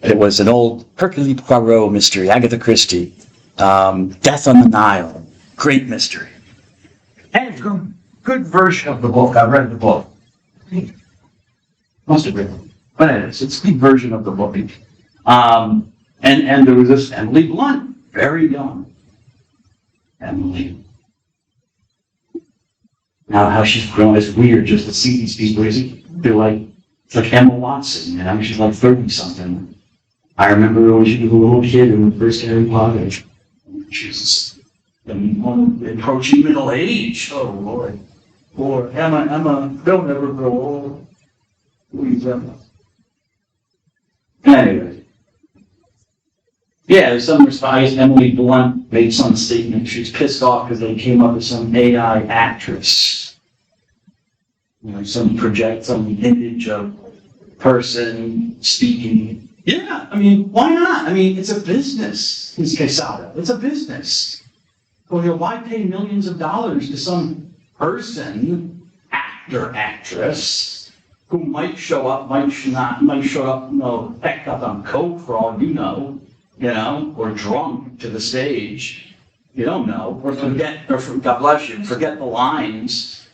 It was an old Hercule Poirot mystery, Agatha Christie. Death on the Nile. Great mystery. And it's a good version of the book. I read the book. Must have been. But it's a good version of the book. And there was this Emily Blunt, very young. Emily. Now how she's grown is weird just to see these people. They're like, it's like Emma Watson, you know, she's like 30-something. I remember when she was a little kid in the first Harry Potter. She was approaching middle age. Oh Lord. Poor Emma, they'll never grow old. Please, Emma. Anyway. Yeah, some response, Emily Blunt made some statement. She was pissed off because they came up with some AI actress. You know, some image of person speaking. Yeah, I mean, why not? I mean, it's a business, Ms. Quesada. It's a business. Well, you know, why pay millions of dollars to some person, actor, actress, who might show up, might show up, hecked up on coke for all you know, or drunk to the stage. You don't know. Or God bless you, forget the lines.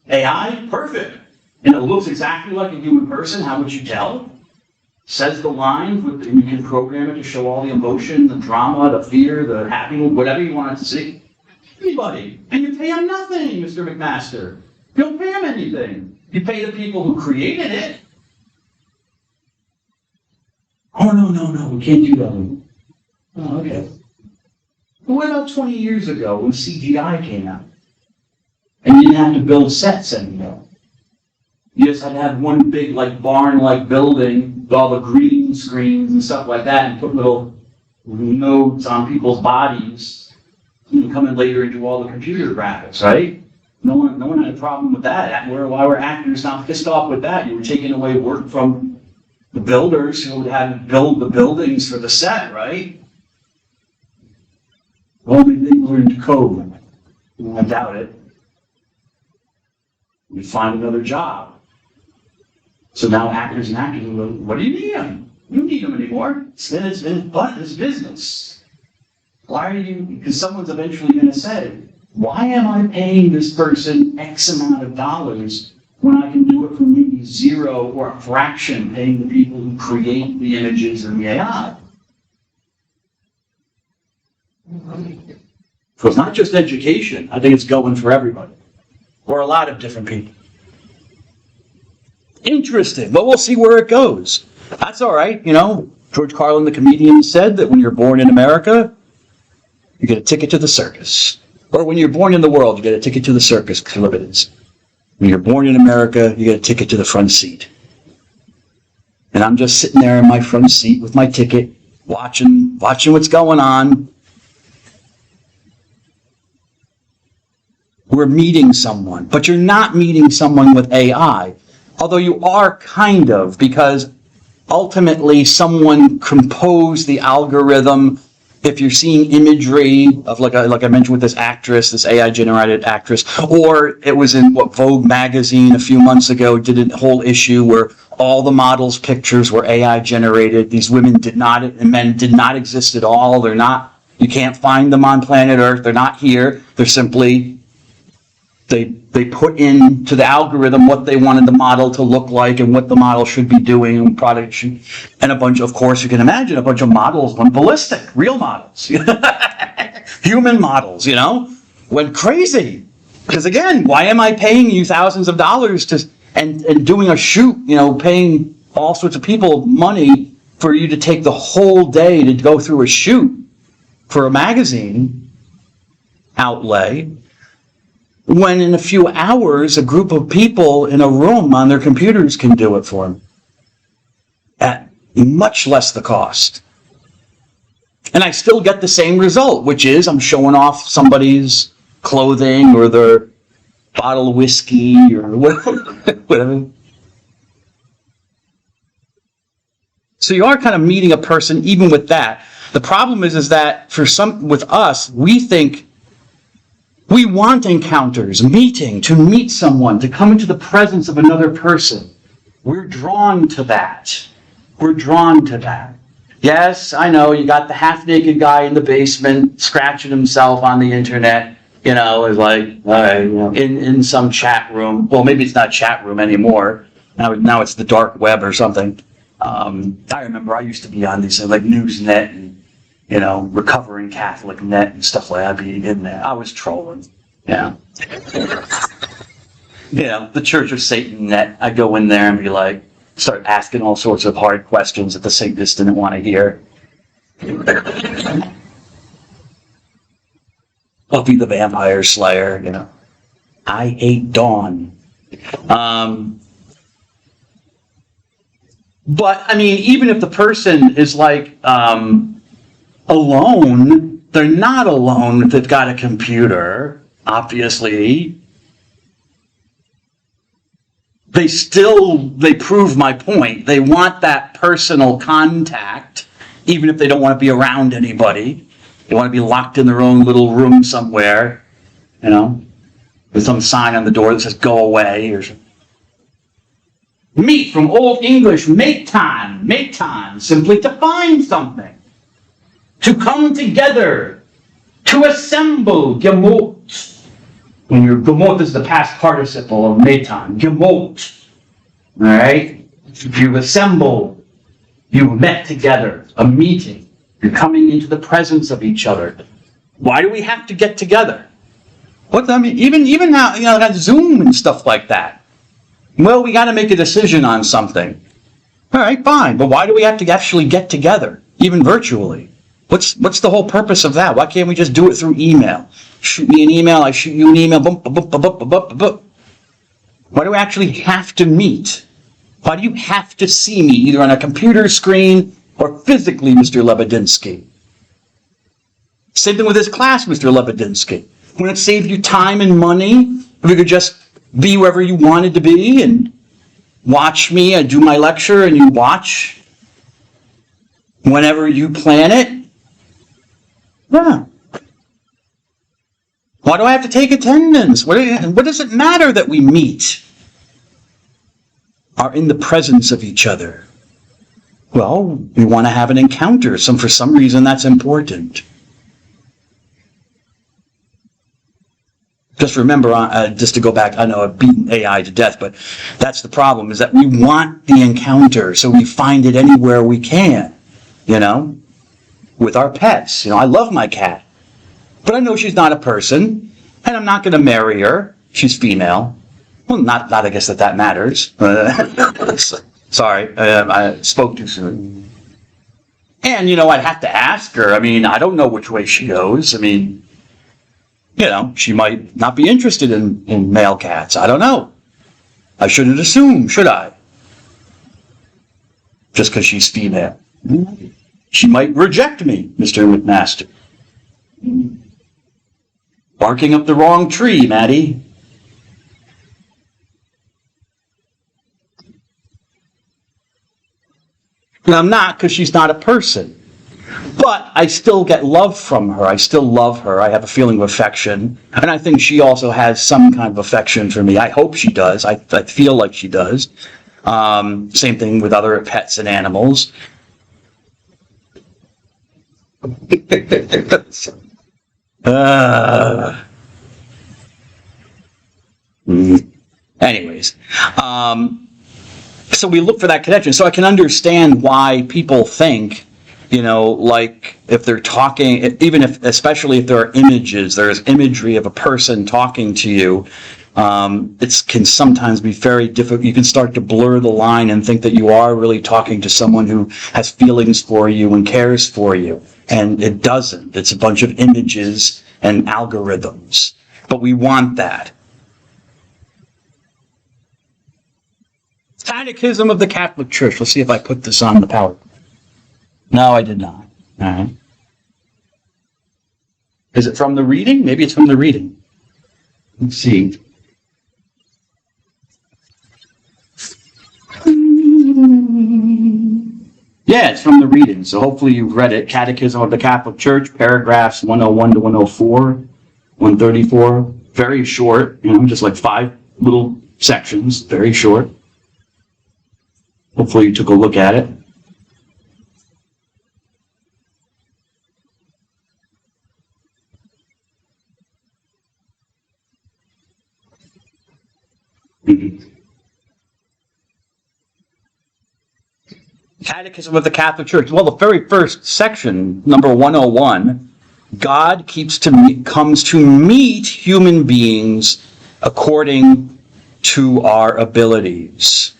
AI, perfect. And it looks exactly like a human person. How would you tell? Says the lines, and you can program it to show all the emotion, the drama, the fear, the happiness, whatever you want it to see. Anybody. And you pay them nothing, Mr. McMaster. You don't pay them anything. You pay the people who created it. Oh, no, we can't do that. Oh, okay. Well, what about 20 years ago when CGI came out? And you didn't have to build sets anymore. You just had to have one big, barn-like building with all the green screens and stuff like that, and put little nodes on people's bodies. And come in later and do all the computer graphics, right? No one had a problem with that. Why were actors not pissed off with that? You were taking away work from the builders who would have to build the buildings for the set, right? Well, they learned code. I doubt it. You'd find another job. So now actors and actors are like, what do you need them? You don't need them anymore. It's business. Why are you? Because someone's eventually going to say, why am I paying this person X amount of dollars when I can do it for maybe zero or a fraction paying the people who create the images and the AI? So it's not just education. I think it's going for everybody. Or a lot of different people. Interesting, but we'll see where it goes. That's all right, George Carlin, the comedian, said that when you're born in America, you get a ticket to the circus. Or when you're born in the world, you get a ticket to the circus, Libids. When you're born in America, you get a ticket to the front seat. And I'm just sitting there in my front seat with my ticket, watching what's going on. We're meeting someone, but you're not meeting someone with AI. Although you are kind of, because ultimately someone composed the algorithm. If you're seeing imagery of, like I mentioned with this actress, this AI-generated actress, or it was in Vogue magazine a few months ago, did a whole issue where all the models' pictures were AI-generated. These women and men did not exist at all. They're not, you can't find them on planet Earth. They're not here. They're simply, they put into the algorithm what they wanted the model to look like and what the model should be doing and product should, and of course you can imagine a bunch of models went ballistic, real models, human models, went crazy. Because again, why am I paying you thousands of dollars and doing a shoot, paying all sorts of people money for you to take the whole day to go through a shoot for a magazine outlay, when in a few hours, a group of people in a room on their computers can do it for them at much less the cost. And I still get the same result, which is I'm showing off somebody's clothing or their bottle of whiskey or whatever. So you are kind of meeting a person even with that. The problem is that with us, we think we want encounters, to meet someone, to come into the presence of another person. We're drawn to that. Yes, I know, you got the half-naked guy in the basement scratching himself on the internet, is like, all right, in some chat room. Well, maybe it's not chat room anymore. Now it's the dark web or something. I remember I used to be on these like Newsnet and, Recovering Catholic Net and stuff like that. I'd be in there. I was trolling. Yeah. The Church of Satan Net. I'd go in there and be like, start asking all sorts of hard questions that the Satanists didn't want to hear. Buffy the Vampire Slayer, I hate Dawn. But, I mean, even if the person is like alone, they're not alone if they've got a computer, obviously. They prove my point. They want that personal contact, even if they don't want to be around anybody. They want to be locked in their own little room somewhere, with some sign on the door that says "Go away" or something. Meet from Old English, metan, simply to find something, to come together, to assemble, gemot. When your gemot is the past participle of metan, gemot. All right? You've assembled, you've met together, a meeting. You're coming into the presence of each other. Why do we have to get together? Even now, like Zoom and stuff like that. Well, we got to make a decision on something. All right, fine. But why do we have to actually get together, even virtually? What's the whole purpose of that? Why can't we just do it through email? Shoot me an email, I shoot you an email. Boom, boom, boom, boom, boom, boom, boom. Why do we actually have to meet? Why do you have to see me either on a computer screen or physically, Mr. Lebedinsky? Same thing with this class, Mr. Lebedinsky. Wouldn't it save you time and money if you could just be wherever you wanted to be and watch me and do my lecture and you watch whenever you plan it? Yeah. Why do I have to take attendance? What does it matter that we meet? Are in the presence of each other? Well, we want to have an encounter. For some reason, that's important. Just remember, just to go back, I know I've beaten AI to death, but that's the problem, is that we want the encounter, so we find it anywhere we can, with our pets. I love my cat, but I know she's not a person, and I'm not going to marry her. She's female. Well, not I guess that matters. Sorry, I spoke too soon. And, I'd have to ask her. I don't know which way she goes. She might not be interested in male cats. I don't know. I shouldn't assume, should I? Just because she's female. She might reject me, Mr. McMaster. Barking up the wrong tree, Maddie. And I'm not, because she's not a person. But I still get love from her. I still love her. I have a feeling of affection. And I think she also has some kind of affection for me. I hope she does. I feel like she does. Same thing with other pets and animals. Anyways. So we look for that connection. So I can understand why people think, like if they're talking, especially if there are images, there's imagery of a person talking to you, it can sometimes be very difficult. You can start to blur the line and think that you are really talking to someone who has feelings for you and cares for you. And it doesn't. It's a bunch of images and algorithms. But we want that. Catechism of the Catholic Church. Let's see if I put this on the PowerPoint. No, I did not. All right. Is it from the reading? Maybe it's from the reading. Let's see. Yeah, it's from the reading. So hopefully you've read it. Catechism of the Catholic Church, paragraphs 101 to 104, 134. Very short, just like 5 little sections. Very short. Hopefully you took a look at it. Catechism of the Catholic Church. Well, the very first section, number 101, God comes to meet human beings according to our abilities.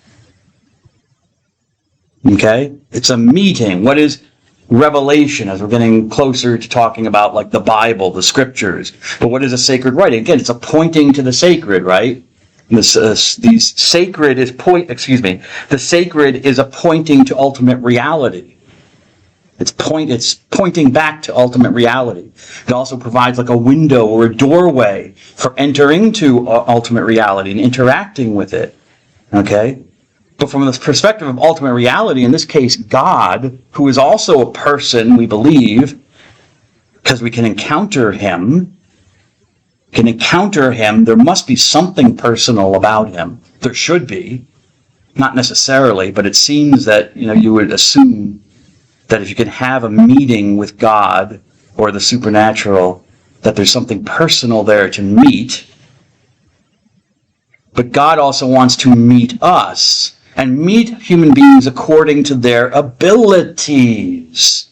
Okay? It's a meeting. What is revelation, as we're getting closer to talking about like the Bible, the scriptures? But what is a sacred writing? Again, it's a pointing to the sacred, right? The sacred is the sacred is a pointing to ultimate reality. It's pointing back to ultimate reality. It also provides like a window or a doorway for entering to ultimate reality and interacting with it. Okay? But from the perspective of ultimate reality, in this case, God, who is also a person, we believe, because we can encounter him, there must be something personal about him. There should be. Not necessarily, but it seems that, you would assume that if you can have a meeting with God or the supernatural, that there's something personal there to meet. But God also wants to meet us and meet human beings according to their abilities.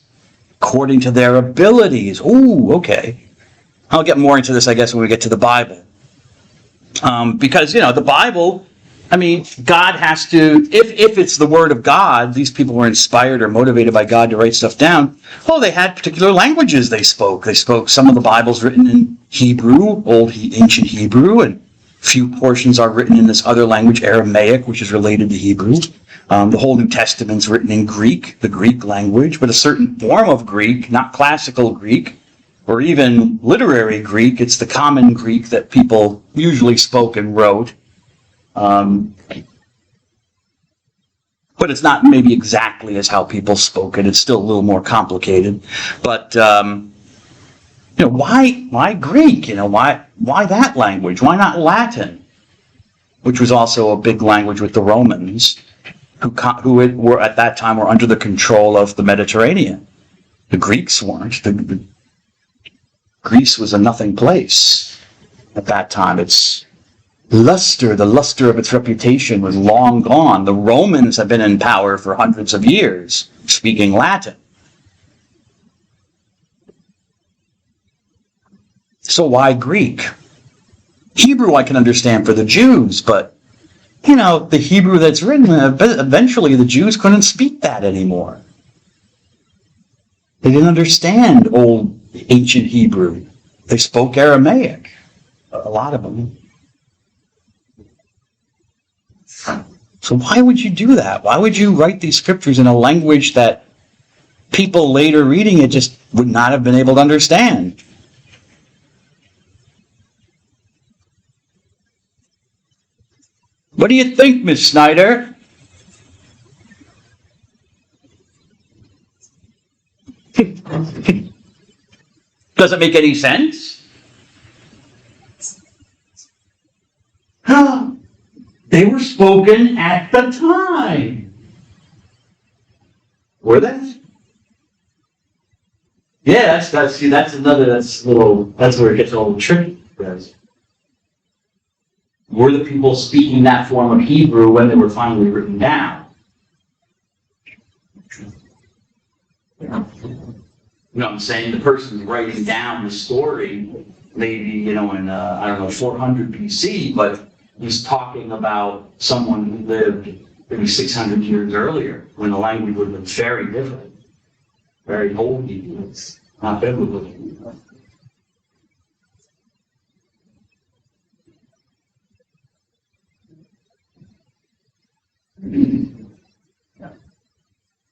According to their abilities. Ooh, okay. I'll get more into this, I guess, when we get to the Bible. Because, the Bible, God has to, if it's the Word of God, these people were inspired or motivated by God to write stuff down. Oh, they had particular languages they spoke. They spoke some of the Bibles written in Hebrew, ancient Hebrew, and few portions are written in this other language, Aramaic, which is related to Hebrew. The whole New Testament's written in Greek, the Greek language, but a certain form of Greek, not classical Greek, or even literary Greek. It's the common Greek that people usually spoke and wrote. But it's not maybe exactly as how people spoke it. It's still a little more complicated. But, why Greek? Why that language? Why not Latin? Which was also a big language with the Romans, who were at that time were under the control of the Mediterranean. The Greeks weren't. Greece was a nothing place at that time. The luster of its reputation was long gone. The Romans have been in power for hundreds of years, speaking Latin. So why Greek? Hebrew I can understand for the Jews, but, the Hebrew that's written, eventually the Jews couldn't speak that anymore. They didn't understand old ancient Hebrew. They spoke Aramaic, a lot of them. So why would you do that? Why would you write these scriptures in a language that people later reading it just would not have been able to understand? What do you think, Miss Snyder? Does it make any sense? They were spoken at the time. Were they? Yeah, that's where it gets a little tricky, guys. Were the people speaking that form of Hebrew when they were finally written down? You know what I'm saying? The person writing down the story, maybe, in, 400 BC, but he's talking about someone who lived maybe 600 years earlier, when the language would have been very different. Very old Hebrew. It's not biblical.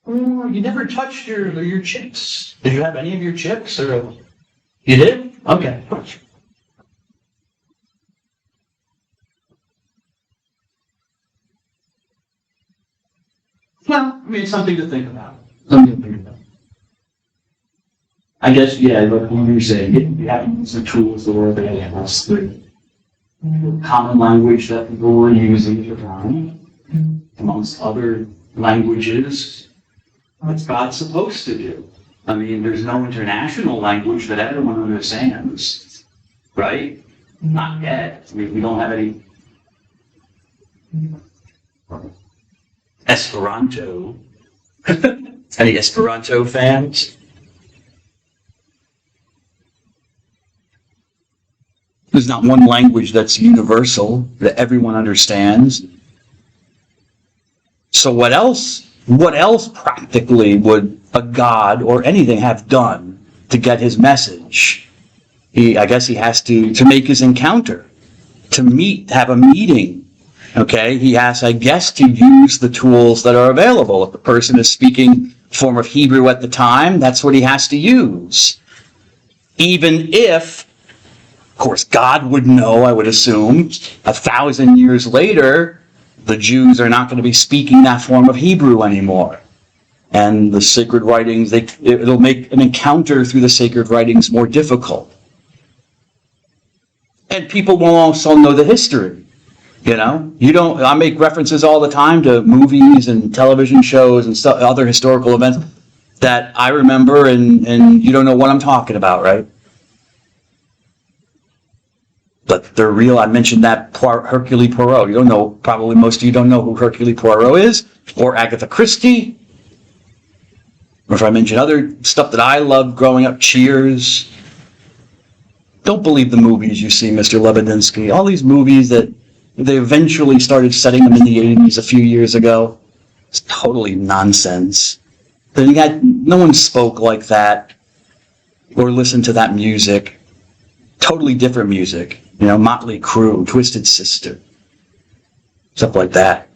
Oh, you never touched your chips. Did you have any of your chips? Or you did? Okay. Well, it's something to think about. I guess, like when you're saying, you have to use the tools that were available, the common language that people were using at the time, amongst other languages. What's God supposed to do? There's no international language that everyone understands, right? Not yet. We don't have any Esperanto. Any Esperanto fans? There's not one language that's universal, that everyone understands. So what else practically would a god or anything have done to get his message? I guess he has to make his encounter, to have a meeting. Okay, he has, I guess, to use the tools that are available. If the person is speaking a form of Hebrew at the time, that's what he has to use. Even if, of course, God would know, I would assume, 1,000 years later, the Jews are not going to be speaking that form of Hebrew anymore. And the sacred writings, it'll make an encounter through the sacred writings more difficult. And people will also know the history. I make references all the time to movies and television shows and stuff, other historical events that I remember, and you don't know what I'm talking about, right? But they're real. I mentioned that Hercule Poirot. You don't know, probably most of you don't know who Hercule Poirot is, or Agatha Christie. Or if I mention other stuff that I loved growing up, Cheers. Don't believe the movies you see, Mr. Lebedinsky. All these movies that they eventually started setting them in the 80s a few years ago. It's totally nonsense. No one spoke like that or listened to that music. Totally different music. Motley Crue, Twisted Sister, stuff like that.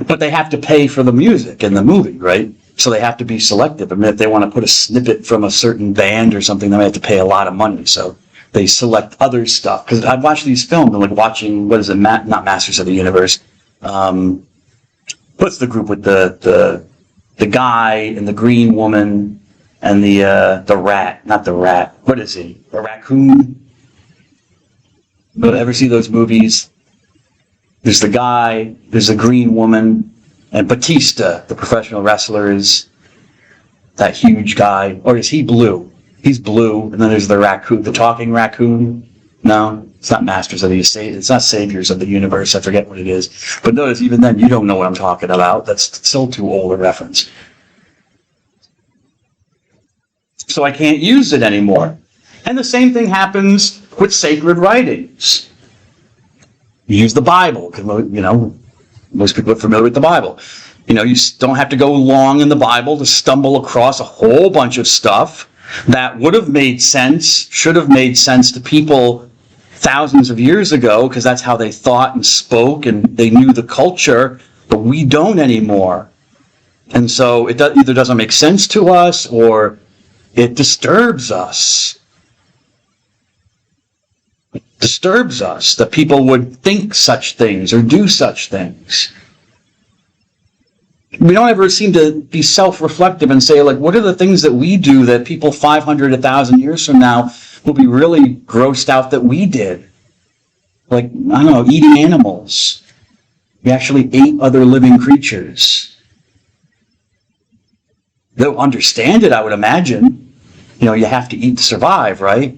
But they have to pay for the music in the movie, right? So they have to be selective. I mean, if they want to put a snippet from a certain band or something, they might have to pay a lot of money. So they select other stuff. Because I've watched these films, and like watching, what is it, not Masters of the Universe. What's the group with the guy and the green woman and the rat? Not the rat. What is he? A raccoon? Ever see those movies? There's the guy, there's the green woman, and Batista, the professional wrestler, is that huge guy. Or is he blue? He's blue, and then there's the raccoon, the talking raccoon. No, it's not Masters of the It's not Saviors of the Universe. I forget what it is. But notice, even then, you don't know what I'm talking about. That's still too old a reference. So I can't use it anymore. And the same thing happens with sacred writings. You use the Bible, because, most people are familiar with the Bible. You don't have to go long in the Bible to stumble across a whole bunch of stuff that would have made sense, should have made sense to people thousands of years ago, because that's how they thought and spoke, and they knew the culture, but we don't anymore. And so it either doesn't make sense to us, or it disturbs us. Disturbs us that people would think such things or do such things. We don't ever seem to be self-reflective and say, what are the things that we do that people 500, 1,000 years from now will be really grossed out that we did? Eating animals. We actually ate other living creatures. They'll understand it, I would imagine. You have to eat to survive, right?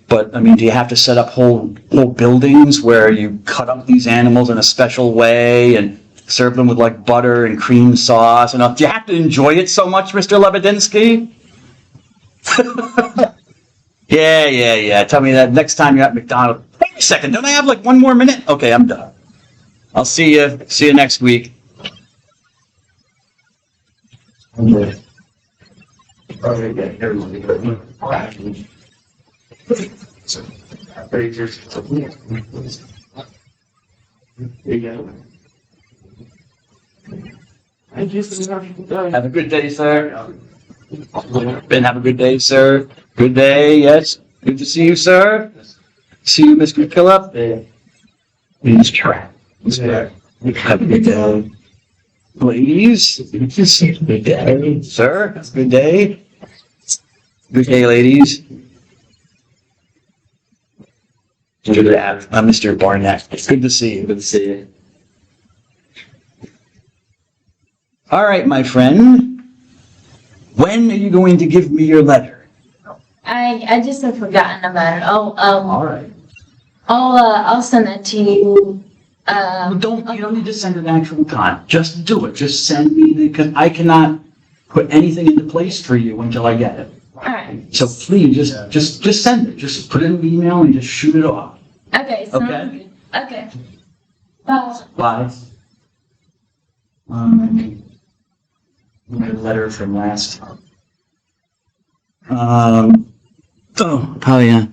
But, do you have to set up whole buildings where you cut up these animals in a special way and serve them with butter and cream sauce? And do you have to enjoy it so much, Mr. Lebedinsky? Yeah. Tell me that next time you're at McDonald's. Wait a second, don't I have one more minute? Okay, I'm done. I'll see you next week. Have a good day, sir. Ben, have a good day, sir. Good day, yes. Good to see you, sir. See you, Mr. McKillop. Please try. Have a good day. Ladies, good day. Sir, good day. Good day, ladies. Good to have Mr. Barnett. It's good to see you. Good to see you. All right, my friend. When are you going to give me your letter? I just have forgotten about it. All right. I'll send it to you You don't need to send an actual time. Just do it. Just send me because I cannot put anything into place for you until I get it. alright, So please, just send it. Just put it in an email and just shoot it off. okay, sounds Okay. good, okay. Bye. Bye. We got a letter from last. Oh, yeah.